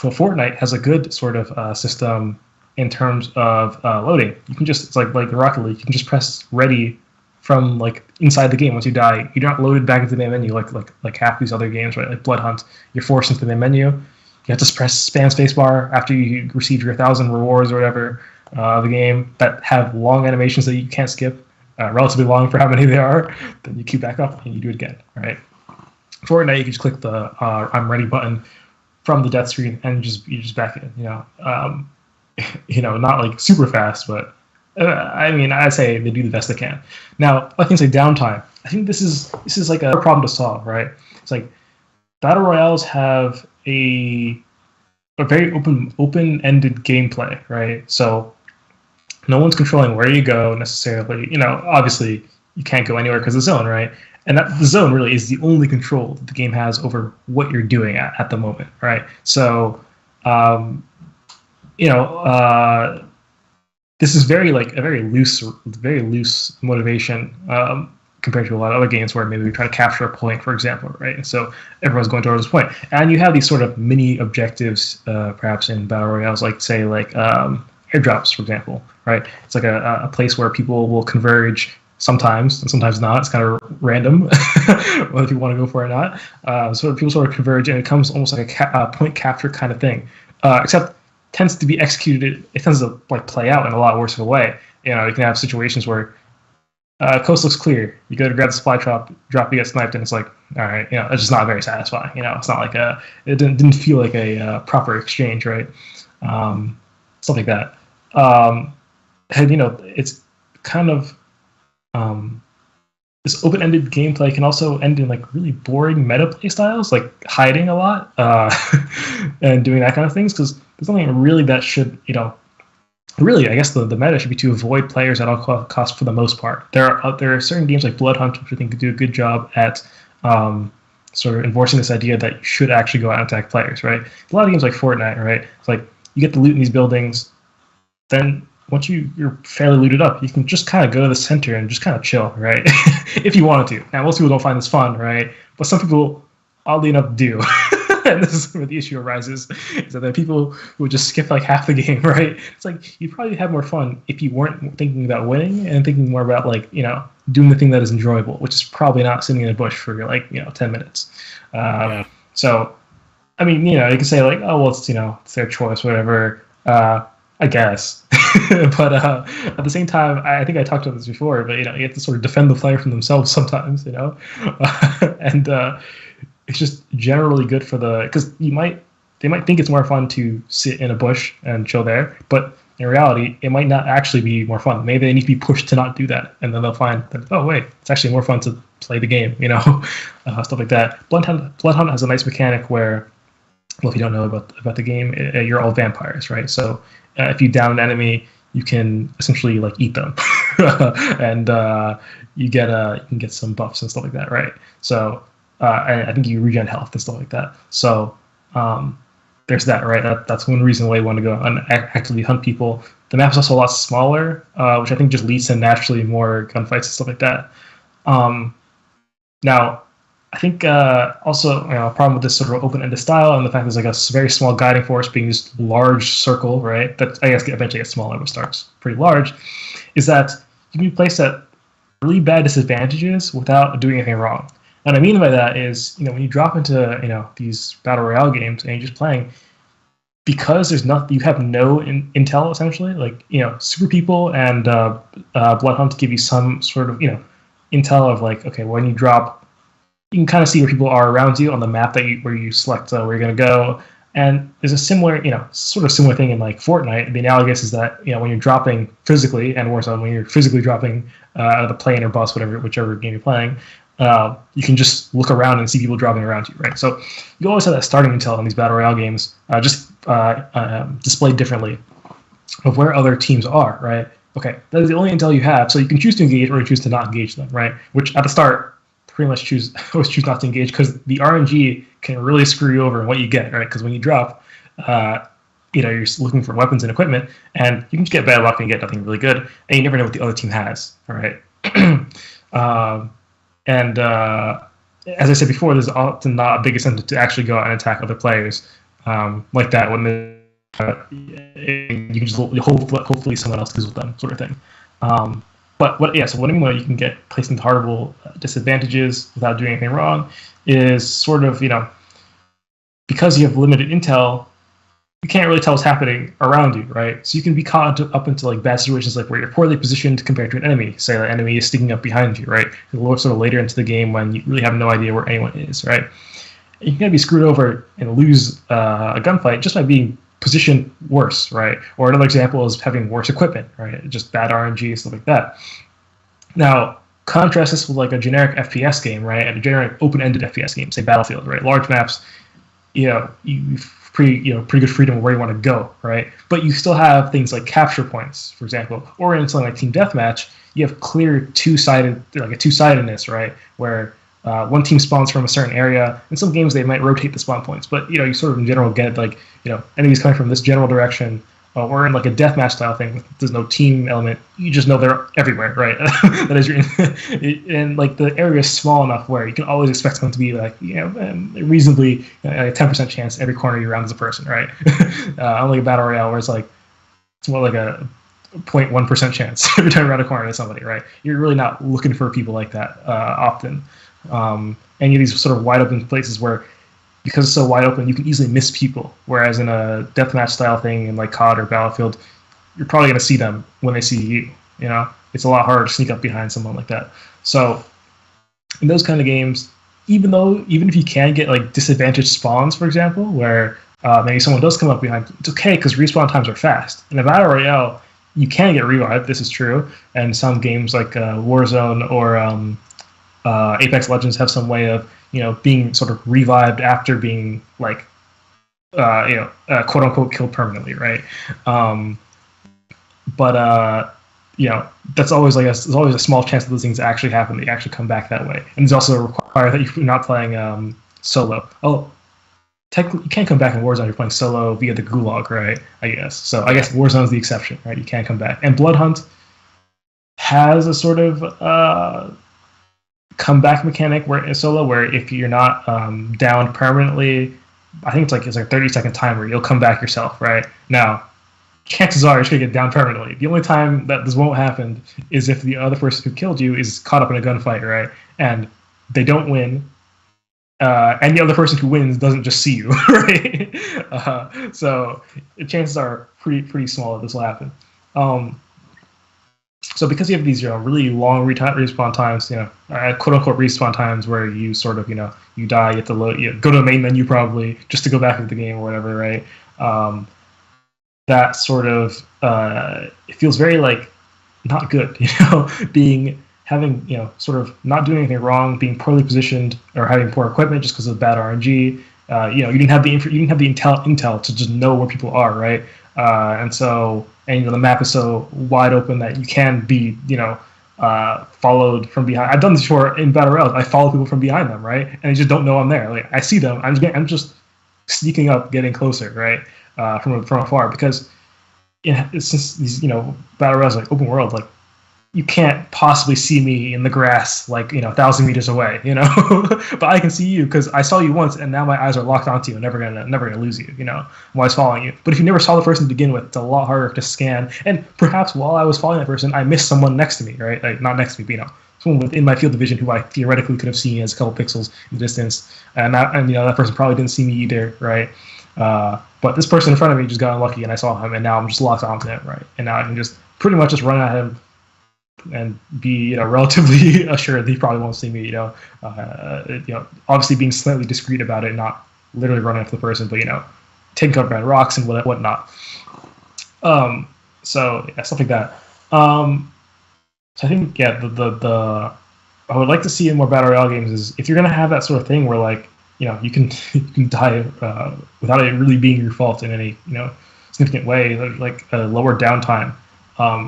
Fortnite has a good sort of system in terms of loading. You can just, it's like Rocket League, you can just press ready from like inside the game. Once you die, you're not loaded back into the main menu like half these other games, right? Like Blood Hunt, you're forced into the main menu. You have to spam spacebar after you receive your 1,000 rewards or whatever of the game that have long animations that you can't skip, relatively long for how many they are. Then you queue back up and you do it again, right? Fortnite, you can just click the I'm ready button from the death screen and you just back in, not like super fast, but I'd say they do the best they can. Now, I can say downtime. I think this is like a problem to solve, right? It's like battle royales have a very open-ended gameplay, right? So no one's controlling where you go necessarily. Obviously you can't go anywhere because of the zone, right? And that the zone really is the only control that the game has over what you're doing at the moment, right? So, this is very like a very loose motivation compared to a lot of other games where maybe we try to capture a point, for example, right? And so everyone's going towards this point, and you have these sort of mini objectives, perhaps in battle royales, like say airdrops, for example, right? It's like a place where people will converge. Sometimes, and sometimes not. It's kind of random whether people want to go for it or not. So people sort of converge, and it becomes almost like a point capture kind of thing. Except tends to be executed. It tends to like play out in a lot worse of a way. You can have situations where coast looks clear. You go to grab the supply drop, you get sniped, and it's like, all right, it's just not very satisfying. It's not like it didn't feel like a proper exchange, right? Stuff like that. And it's kind of this open-ended gameplay can also end in like really boring meta play styles, like hiding a lot and doing that kind of things, because there's nothing really that should, really, I guess the meta should be to avoid players at all costs for the most part. There are certain games like Blood Hunt, which I think do a good job at sort of enforcing this idea that you should actually go out and attack players, right? A lot of games like Fortnite, right? It's like you get the loot in these buildings, then you're fairly looted up, you can just kind of go to the center and just kind of chill, right? If you wanted to. Now, most people don't find this fun, right? But some people, oddly enough, do. And this is where the issue arises, is that there are people who would just skip like half the game, right? It's like you'd probably have more fun if you weren't thinking about winning and thinking more about like, doing the thing that is enjoyable, which is probably not sitting in a bush for like, 10 minutes. So, I mean, you can say like, oh, well, it's their choice, whatever. I guess. But at the same time, I think I talked about this before, but you have to sort of defend the player from themselves sometimes, and it's just generally good for because they might think it's more fun to sit in a bush and chill there, but in reality, it might not actually be more fun. Maybe they need to be pushed to not do that, and then they'll find that, oh wait, it's actually more fun to play the game, stuff like that. Bloodhunt has a nice mechanic where, well, if you don't know about the game, you're all vampires, right? So if you down an enemy, you can essentially like eat them, and you can get some buffs and stuff like that, right? So and I think you regen health and stuff like that. So there's that, right? That's one reason why you want to go and actively hunt people. The map is also a lot smaller, which I think just leads to naturally more gunfights and stuff like that. Now, I think also a problem with this sort of open-ended style and the fact there's like a very small guiding force being this large circle, right? That I guess eventually gets smaller, but starts pretty large. Is that you can be placed at really bad disadvantages without doing anything wrong. And what I mean by that is, when you drop into these battle royale games and you're just playing, because there's nothing, you have no intel essentially. Like super people and Bloodhunt give you some sort of intel of like, okay, when you drop, you can kind of see where people are around you on the map where you select where you're going to go. And there's a similar, sort of similar thing in like Fortnite. The analogous is that, when you're dropping physically, and Warzone, when you're physically dropping out of the plane or bus, whichever game you're playing, you can just look around and see people dropping around you, right? So you always have that starting intel in these battle royale games, just displayed differently of where other teams are, right? Okay, that is the only intel you have, so you can choose to engage or choose to not engage them, right? Which at the start, pretty much always choose not to engage, because the RNG can really screw you over in what you get, right? Because when you drop, you're looking for weapons and equipment, and you can just get bad luck and get nothing really good, and you never know what the other team has, all right? And as I said before, there's often not a big incentive to actually go out and attack other players like that when you can just hopefully someone else deals with them, sort of thing. So what I mean when you can get placed into horrible disadvantages without doing anything wrong is sort of, because you have limited intel, you can't really tell what's happening around you, right? So you can be caught up into like bad situations, like where you're poorly positioned compared to an enemy. Say the enemy is sneaking up behind you, right? Sort of later into the game when you really have no idea where anyone is, right? And you can be screwed over and lose a gunfight just by being positioned worse, right? Or another example is having worse equipment, right? Just bad RNG, stuff like that. Now, contrast this with like a generic FPS game, right? And a generic open-ended FPS game, say Battlefield, right? Large maps, you've pretty good freedom of where you want to go, right? But you still have things like capture points, for example, or in something like Team Deathmatch, you have clear two-sidedness, right? Where one team spawns from a certain area. In some games, they might rotate the spawn points, but you sort of in general get like enemies coming from this general direction. Or in like a deathmatch style thing, there's no team element. You just know they're everywhere, right? That is, and like the area is small enough where you can always expect them to be like reasonably a 10% chance every corner you round as a person, right? Unlike a battle royale where it's more like a 0.1% chance every time you round a corner to somebody, right? You're really not looking for people like that often. And you have these sort of wide open places where, because it's so wide open, you can easily miss people. Whereas in a deathmatch style thing in like COD or Battlefield, you're probably going to see them when they see you. It's a lot harder to sneak up behind someone like that. So in those kind of games, even if you can get like disadvantaged spawns, for example, where maybe someone does come up behind, it's okay because respawn times are fast. In a battle royale, you can get revived. This is true, and some games like Warzone or Apex Legends have some way of being sort of revived after being like, quote unquote killed permanently, right? That's always there's always a small chance that those things actually happen. They actually come back that way, and it's also required that you're not playing solo. Oh, technically you can't come back in Warzone if you're playing solo via the gulag, right? I guess. So I guess Warzone's the exception, right? You can't come back. And Blood Hunt has a sort of comeback mechanic where in solo, where if you're not downed permanently, I think it's like 30-second timer, you'll come back yourself, right? Now, chances are you're just gonna get down permanently. The only time that this won't happen is if the other person who killed you is caught up in a gunfight, right? And they don't win, and the other person who wins doesn't just see you, right? So chances are pretty small that this will happen. So because you have these really long respawn times, quote unquote respawn times, where you sort of you die, you have to load, go to the main menu probably just to go back into the game or whatever, right? That sort of it feels very like not good, having sort of not doing anything wrong, being poorly positioned, or having poor equipment just because of bad RNG. You didn't have the intel to just know where people are, right? And the map is so wide open that you can be followed from behind. I've done this before in battle royales. I follow people from behind them, right? And they just don't know I'm there. Like I see them, I'm just sneaking up, getting closer, right? From afar, because it's just these battle royales, like open world, like you can't possibly see me in the grass like 1,000 meters away, but I can see you because I saw you once and now my eyes are locked onto you. I'm never gonna lose you, while I was following you. But if you never saw the person to begin with, it's a lot harder to scan. And perhaps while I was following that person, I missed someone next to me, right? Like not next to me, but someone within my field of vision who I theoretically could have seen as a couple pixels in the distance, and that person probably didn't see me either, right? But this person in front of me just got unlucky and I saw him, and now I'm just locked onto him, right? And now I can just pretty much just run at him and be relatively assured that he probably won't see me. Obviously being slightly discreet about it, not literally running after the person, but taking cover behind rocks and whatnot. So yeah, stuff like that. So I think the I would like to see in more battle royale games is if you're gonna have that sort of thing where like you can die without it really being your fault in any significant way, like a lower downtime.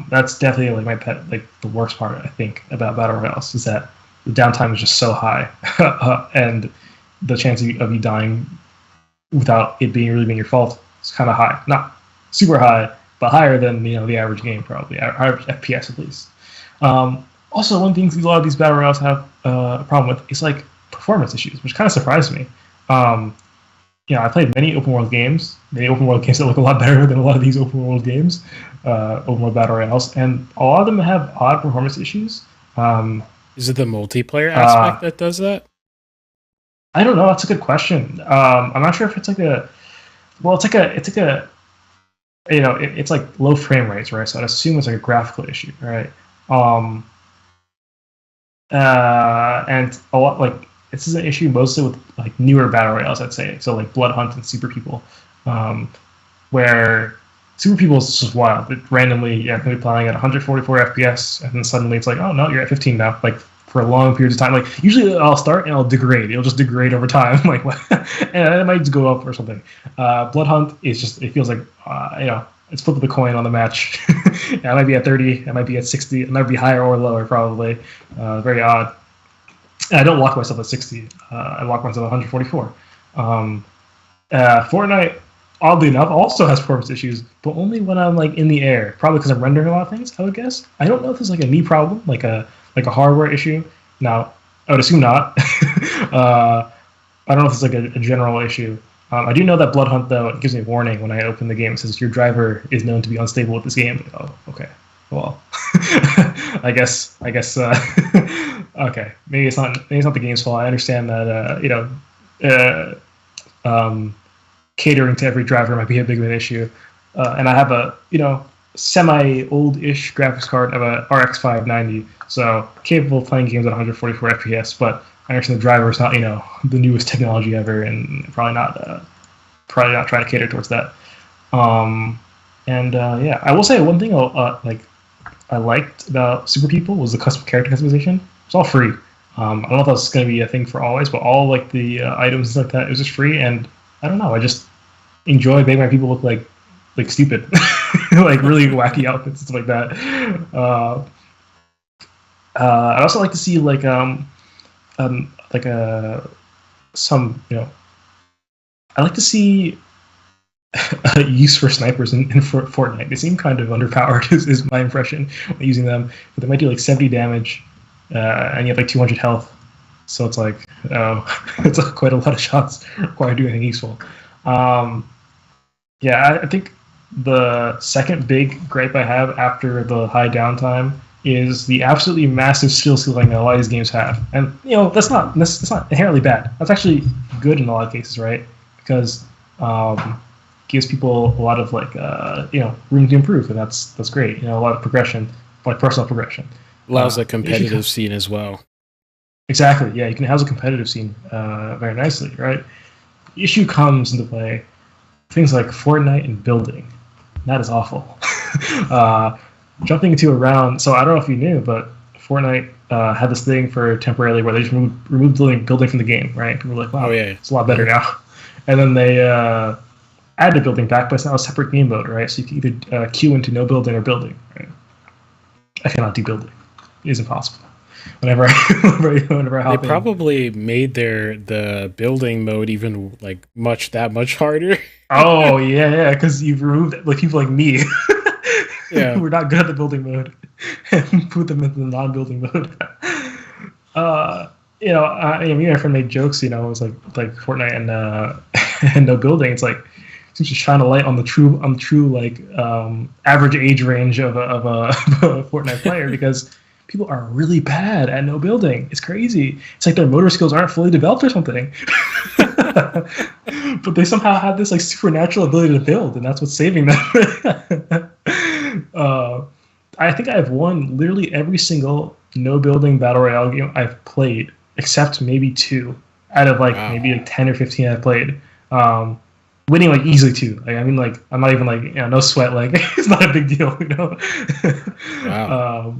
That's definitely like my pet, like the worst part I think about battle royales is that the downtime is just so high, and the chance of you dying without it really being your fault is kind of high. Not super high, but higher than the average game probably, average FPS at least. Also, one thing a lot of these battle royales have a problem with is like performance issues, which kind of surprised me. I played many open world games that look a lot better than a lot of these open world games, open world battle royales, and a lot of them have odd performance issues. Is it the multiplayer aspect that does that? I don't know. That's a good question. I'm not sure if it's like it's like low frame rates, right? So I'd assume it's like a graphical issue, right? And a lot like this is an issue mostly with like newer battle royales, I'd say. So like Blood Hunt and Super People, where Super People is just wild. It randomly, can be playing at 144 FPS, and then suddenly it's like, oh no, you're at 15 now. Like for long periods of time. Like usually I'll start and I'll degrade. It'll just degrade over time. Like and it might just go up or something. Blood Hunt is just, it feels like it's flip of the coin on the match. I might be at 30, I might be at 60, it might be higher or lower probably. Very odd. And I don't lock myself at 60. I lock myself at 144. Fortnite, oddly enough, also has performance issues, but only when I'm like in the air. Probably because I'm rendering a lot of things, I would guess. I don't know if it's like a me problem, like a hardware issue. Now, I would assume not. I don't know if it's like a general issue. I do know that Blood Hunt, though, it gives me a warning when I open the game. It says your driver is known to be unstable with this game. Oh, okay. Well, I guess. Okay, maybe it's not the game's fault. I understand that catering to every driver might be a big of an issue. And I have a semi-old-ish graphics card of a RX 590, so capable of playing games at 144 FPS. But I understand the driver is not the newest technology ever, and probably not trying to cater towards that. I will say one thing I liked about Super People was the custom character customization. It's all free. I don't know if that's going to be a thing for always, but all like the items like that, it was just free, and I don't know. I just enjoy making my people look like stupid, like really wacky outfits and stuff like that. I'd also like to see some I like to see use for snipers in Fortnite. They seem kind of underpowered, is my impression when using them. But they might do like 70 damage, and you have like 200 health. So it's like, it's like quite a lot of shots required to do anything useful. Yeah, I think the second big gripe I have after the high downtime is the absolutely massive skill ceiling that a lot of these games have. And, that's not inherently bad. That's actually good in a lot of cases, right? Because gives people a lot of room to improve, and that's great. A lot of progression, like personal progression. Allows a competitive scene as well. Exactly. Yeah, you can house a competitive scene very nicely, right? The issue comes into play things like Fortnite and building. That is awful. Jumping into a round. So I don't know if you knew, but Fortnite had this thing for temporarily where they just removed building from the game, right? People were like, wow, it's a lot better now. And then they added building back, but it's now a separate game mode, right? So you can either queue into no building or building, right? I cannot do building. It is impossible. Whenever I hop they probably made the building mode even much harder. Oh yeah, because you've removed people like me, who are not good at the building mode, and put them into the non-building mode. Me and my friend made jokes. It was like Fortnite and and no building. It's like seems to shine a light on the true average age range of a Fortnite player, because people are really bad at no building. It's crazy. It's like their motor skills aren't fully developed or something. But they somehow have this supernatural ability to build, and that's what's saving them. I think I've won literally every single no building battle royale game I've played, except maybe 2 out of maybe 10 or 15 I've played. Winning easily 2. I'm not even no sweat. It's not a big deal. Wow.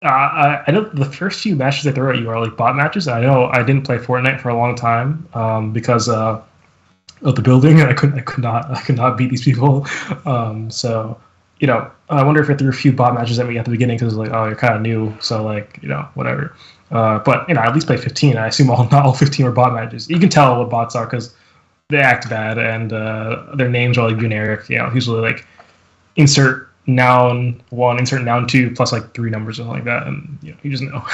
I know the first few matches I throw at you are bot matches. I know I didn't play Fortnite for a long time because of the building. I could not beat these people. So I wonder if I threw a few bot matches at me at the beginning because you're kind of new, so whatever. But I at least played 15. I assume not all 15 were bot matches. You can tell what bots are because they act bad and their names are generic. Usually insert noun 1, insert noun 2, plus 3 numbers or something like that, and you just know.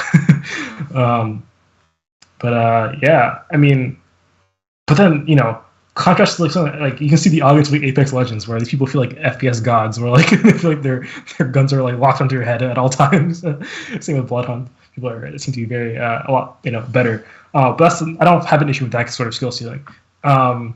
But then contrast to something you can see the audience with Apex Legends, where these people feel like FPS gods, where they feel like their guns are locked onto your head at all times. Same with Bloodhunt. People seem to be very a lot better. But I don't have an issue with that sort of skill ceiling. A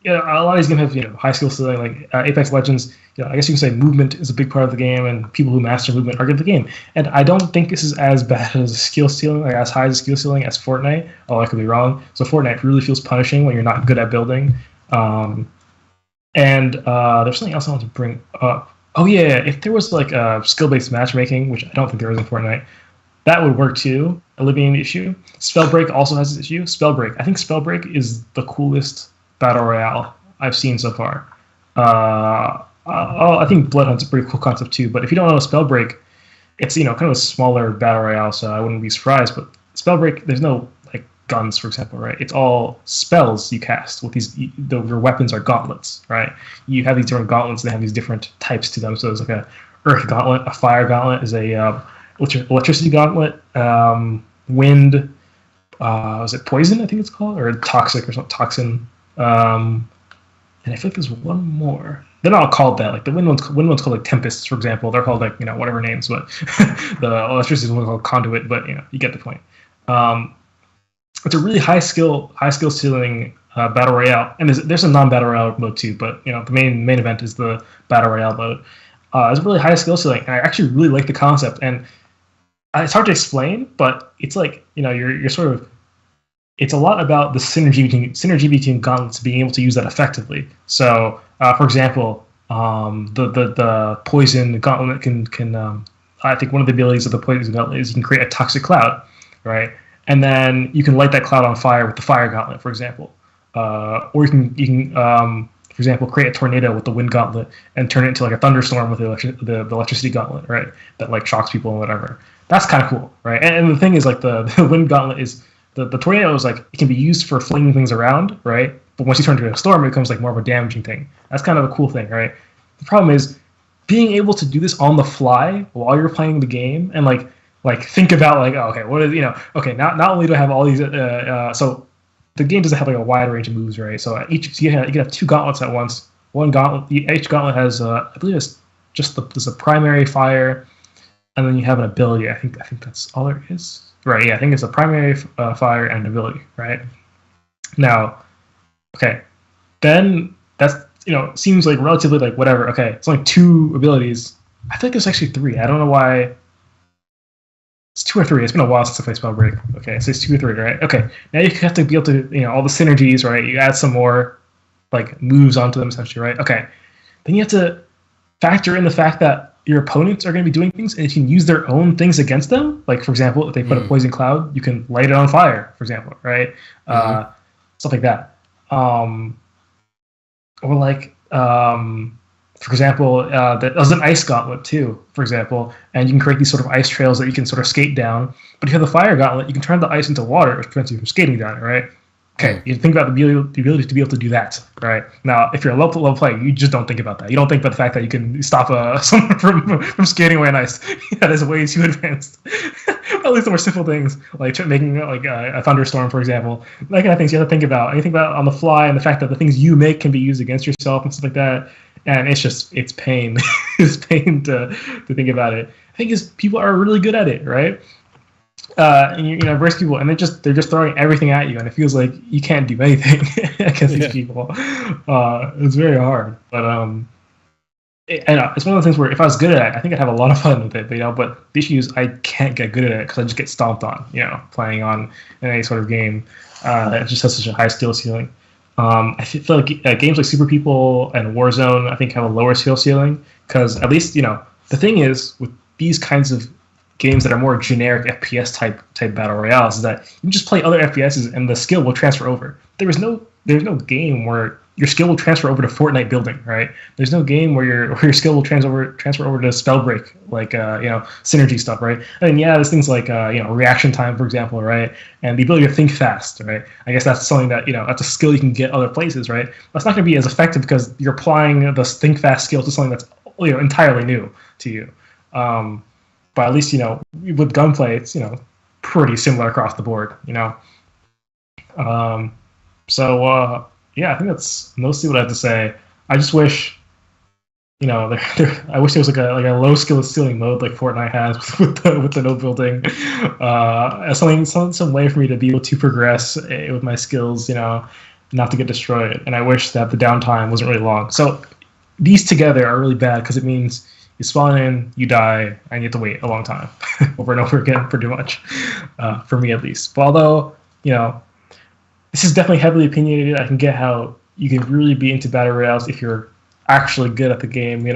lot of these games have high skill ceiling, Apex Legends. I guess you can say movement is a big part of the game, and people who master movement are good at the game. And I don't think this is as bad as a skill ceiling, as high as a skill ceiling as Fortnite. Oh, I could be wrong. So Fortnite really feels punishing when you're not good at building. And there's something else I want to bring up. Oh yeah, if there was skill-based matchmaking, which I don't think there is in Fortnite, that would work too, eliminating the issue. Spellbreak also has this issue. I think Spellbreak is the coolest battle royale I've seen so far. I think Bloodhunt's a pretty cool concept too, but if you don't know Spellbreak, it's kind of a smaller battle royale, so I wouldn't be surprised. But Spellbreak, there's no guns, for example, right? It's all spells you cast with these. Your weapons are gauntlets, right? You have these different gauntlets, and they have these different types to them. So there's a earth gauntlet, a fire gauntlet, is a electricity gauntlet, wind. Is it poison? I think it's called, or toxic or something, toxin. And I feel like there's one more. They're not called that. The wind one's called tempests, for example. They're called whatever names, but the electricity one's called conduit. But you get the point. It's a really high skill ceiling battle royale, and there's a non-battle royale mode too. But the main event is the battle royale mode. It's a really high skill ceiling, and I actually really like the concept. And it's hard to explain, but it's you're sort of. It's a lot about the synergy between gauntlets, being able to use that effectively. So, for example, the poison gauntlet can I think one of the abilities of the poison gauntlet is you can create a toxic cloud, right? And then you can light that cloud on fire with the fire gauntlet, for example. Or you can for example, create a tornado with the wind gauntlet and turn it into a thunderstorm with the electricity gauntlet, right? That shocks people and whatever. That's kind of cool, right? And the thing is, the wind gauntlet is the tornado is like it can be used for flinging things around, right? But once you turn into a storm, it becomes like more of a damaging thing. That's kind of a cool thing, right? The problem is being able to do this on the fly while you're playing the game and like think about like, oh, okay, what is, okay, not only do I have all these so the game doesn't have like a wide range of moves, right? So you can have 2 gauntlets at once. One gauntlet, each gauntlet has I believe it's just there's a primary fire, and then you have an ability. I think that's all there is. Right, yeah, I think it's a primary fire and an ability, right? Now, okay, then that's, seems like relatively like whatever. Okay, it's only 2 abilities. I think it's actually 3. I don't know why. It's 2 or 3. It's been a while since I played Spellbreak. Okay, so it's 2 or 3, right? Okay, now you have to be able to, all the synergies, right? You add some more like moves onto them essentially, right? Okay, then you have to factor in the fact that your opponents are going to be doing things, and you can use their own things against them. Like, for example, if they put a poison cloud, you can light it on fire, for example, right? Stuff like that. Or like, for example, there's an ice gauntlet too, for example, and you can create these sort of ice trails that you can sort of skate down. But if you have the fire gauntlet, you can turn the ice into water, which prevents you from skating down it, right? Okay, you think about the ability to be able to do that, right? Now, if you're a low player, you just don't think about that. You don't think about the fact that you can stop someone from skating away on ice. That is way too advanced. At least the more simple things, like making like a thunderstorm, for example. That kind of things you have to think about. And you think about on the fly, and the fact that the things you make can be used against yourself and stuff like that. And it's pain. It's pain to think about it. I think is people are really good at it, right? And versus people, and they're just throwing everything at you, and it feels like you can't do anything against these people. It's very hard, but it's one of the things where if I was good at it, I think I'd have a lot of fun with it. But the issue is I can't get good at it because I just get stomped on. Playing on in any sort of game, it just has such a high skill ceiling. I feel like games like Super People and Warzone, I think, have a lower skill ceiling because at least the thing is with these kinds of games that are more generic FPS type battle royales is that you can just play other FPSs and the skill will transfer over. There's no game where your skill will transfer over to Fortnite building, right? There's no game where your skill will transfer over to Spellbreak, like synergy stuff, right? I mean, yeah, there's things like reaction time, for example, right? And the ability to think fast, right? I guess that's something that that's a skill you can get other places, right? That's not going to be as effective because you're applying the think fast skill to something that's entirely new to you. But at least, with gunplay, it's, pretty similar across the board, Yeah, I think that's mostly what I have to say. I just wish, I wish there was like a low skill ceiling mode like Fortnite has with the node building. Some way for me to be able to progress with my skills, not to get destroyed. And I wish that the downtime wasn't really long. So these together are really bad because it means you spawn in, you die, and you have to wait a long time over and over again pretty much, for me at least. But although, this is definitely heavily opinionated, I can get how you can really be into battle royales if you're actually good at the game,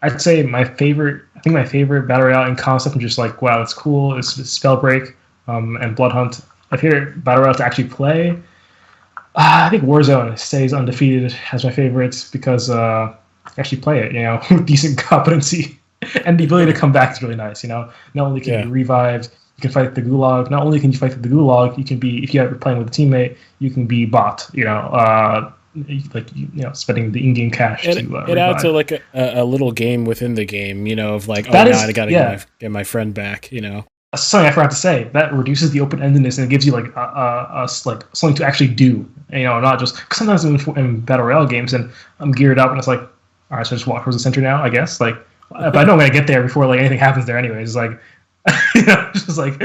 I'd say my favorite battle royale in concept, and just like, wow, it's cool, is Spellbreak and Blood Hunt. If you're battle royale to actually play, I think Warzone stays undefeated as my favorites because actually play it, with decent competency, and the ability to come back is really nice. Not only can you be revived, you can fight the gulag. Not only can you fight the gulag, you can be, if you're playing with a teammate, you can be bot. Spending the in-game cash. It adds to like a little game within the game. Of like, now I gotta get my friend back. That's something I forgot to say. That reduces the open-endedness and it gives you like something to actually do. Not just because sometimes in battle royale games, and I'm geared up and it's like, all right, so I just walk towards the center now, I guess. Like, but I know I'm gonna get there before like anything happens there, anyways. It's like, just like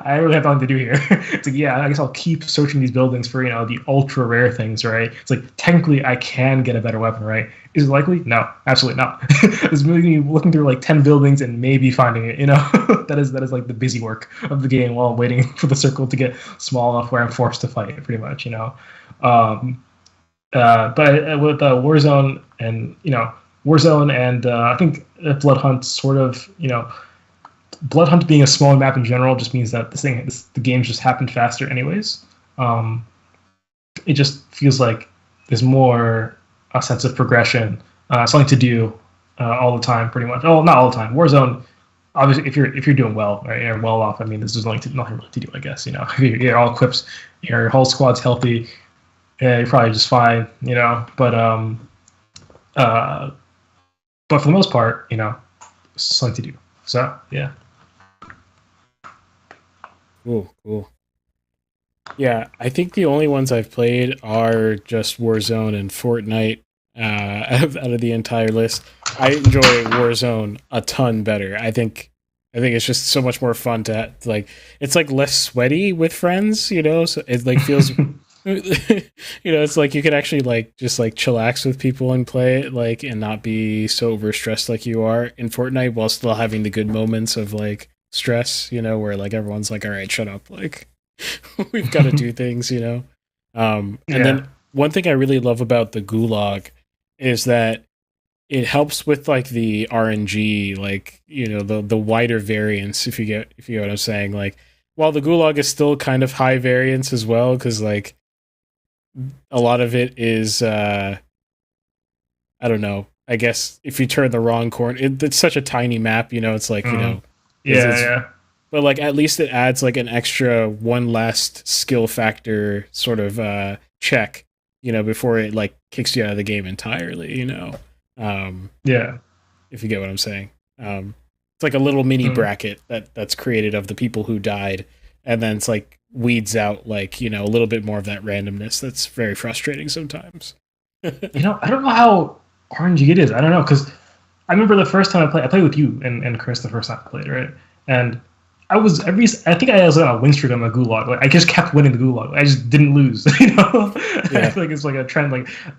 I really have nothing to do here. It's like, yeah, I guess I'll keep searching these buildings for the ultra rare things, right? It's like technically I can get a better weapon, right? Is it likely? No, absolutely not. It's really looking through like 10 buildings and maybe finding it. That is like the busy work of the game while I'm waiting for the circle to get small enough where I'm forced to fight it, pretty much. But with Warzone and I think Blood Hunt sort of Blood Hunt being a smaller map in general just means that the games just happened faster anyways. It just feels like there's more a sense of progression, something to do all the time, pretty much. Oh, not all the time. Warzone, obviously if you're doing well, right, you're well off. I mean, this is nothing really to do, I guess. If you're all equipped, your whole squad's healthy, yeah, you're probably just fine. But for the most part, it's something to do. So yeah. Cool. Yeah, I think the only ones I've played are just Warzone and Fortnite. Out of the entire list, I enjoy Warzone a ton better. I think it's just so much more fun to it's like less sweaty with friends, so it like feels it's like you can actually just chillax with people and play it and not be so overstressed like you are in Fortnite, while still having the good moments of stress, where everyone's like, all right, shut up, we've got to do things, and then one thing I really love about the Gulag is that it helps with the RNG, the wider variance, if you get what I'm saying. While the Gulag is still kind of high variance as well, because a lot of it is I don't know. I guess if you turn the wrong corner, it's such a tiny map, it's yeah. But at least it adds an extra one last skill factor sort of check, before it kicks you out of the game entirely, Yeah. If you get what I'm saying. It's like a little mini bracket that's created of the people who died, and then it's weeds out a little bit more of that randomness that's very frustrating sometimes. I don't know how RNG it is. I don't know, because I remember the first time I played with you and Chris the first time I played, right? And I think I was on a win streak on the Gulag. I just kept winning the Gulag. I just didn't lose. Yeah. I feel like it's a trend.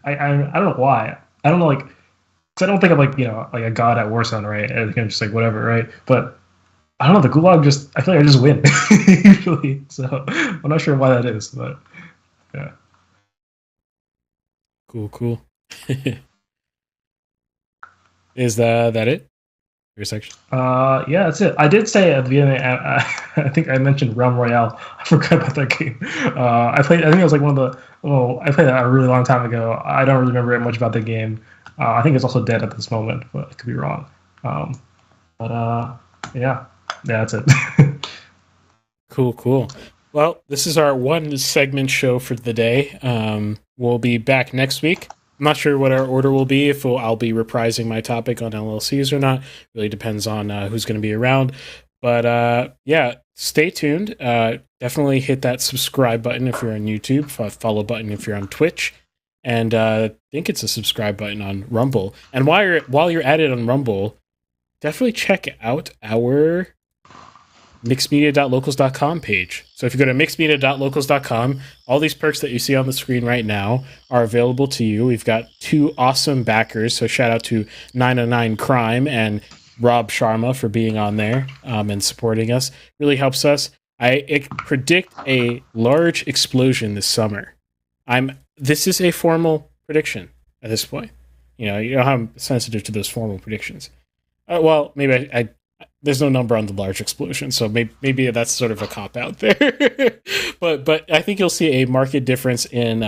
I don't know why. I don't know, because I don't think I'm a god at Warzone, right? I'm just whatever, right? But I don't know, the Gulag I feel like I just win usually. So I'm not sure why that is, but yeah. Cool. Is that it? Your section? Yeah, that's it. I did say at the beginning, I think I mentioned Realm Royale. I forgot about that game. I think it was I played that a really long time ago. I don't really remember much about the game. I think it's also dead at this moment, but I could be wrong. Yeah, that's it. Cool. Well, this is our one segment show for the day. We'll be back next week. I'm not sure what our order will be, if I'll be reprising my topic on LLCs or not. Really depends on who's going to be around. But yeah, stay tuned. Definitely hit that subscribe button if you're on YouTube, follow button if you're on Twitch, and I think it's a subscribe button on Rumble. And while you're at it on Rumble, definitely check out our mixedmedia.locals.com page. So if you go to mixedmedia.locals.com, all these perks that you see on the screen right now are available to you. We've got 2 awesome backers, so shout out to 909 Crime and Rob Sharma for being on there and supporting us. Really helps us. I predict a large explosion this summer. This is a formal prediction at this point. You know how I'm sensitive to those formal predictions. Well, maybe I there's no number on the large explosion, so maybe that's sort of a cop out there. but I think you'll see a marked difference in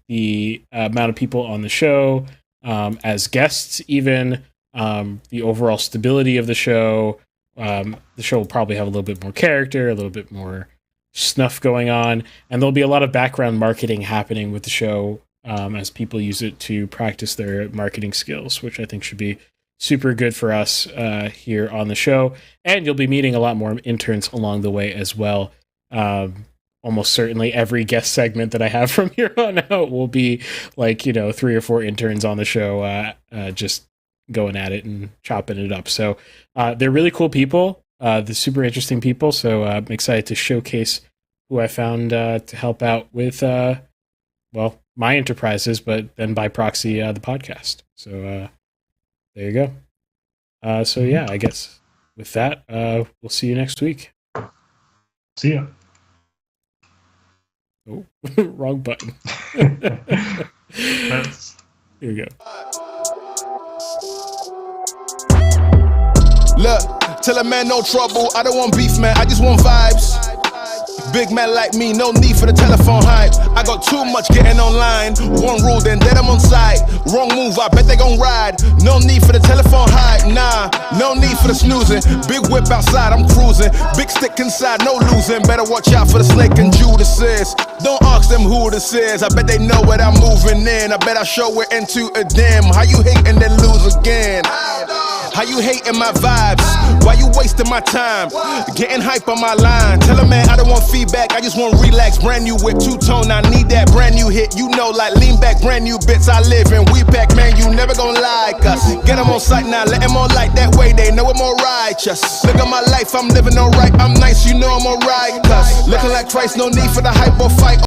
the amount of people on the show as guests, even the overall stability of the show. The show will probably have a little bit more character, a little bit more snuff going on, and there'll be a lot of background marketing happening with the show as people use it to practice their marketing skills, which I think should be super good for us here on the show. And you'll be meeting a lot more interns along the way as well. Almost certainly every guest segment that I have from here on out will be 3 or 4 interns on the show just going at it and chopping it up. So they're really cool people. They're super interesting people. So I'm excited to showcase who I found to help out with, my enterprises, but then by proxy, the podcast. So there you go. So yeah, I guess with that, we'll see you next week. See ya. Oh, wrong button. Here we go. Look, tell a man no trouble. I don't want beef, man. I just want vibes. Big man like me, no need for the telephone hype. I got too much getting online. One rule, then I'm on site. Wrong move, I bet they gon' ride. No need for the telephone hide, nah. No need for the snoozing. Big whip outside, I'm cruising. Big stick inside, no losing. Better watch out for the snake and Judas. Don't ask them who this is. I bet they know what I'm moving in. I bet I show it into a dim. How you hate and then lose again? How you hating my vibes? Why you wasting my time? Getting hype on my line. Tell a man I don't want feedback, I just want relax. Brand new whip, two-tone, I need that brand new hit. You know, like lean back, brand new bits I live in. We pack, man, you never gon' like us. Get them on sight now, let them on light. That way they know I'm more righteous. Look at my life, I'm living alright. I'm nice, you know I'm alright. Cause looking like Christ, no need for the hype or fight.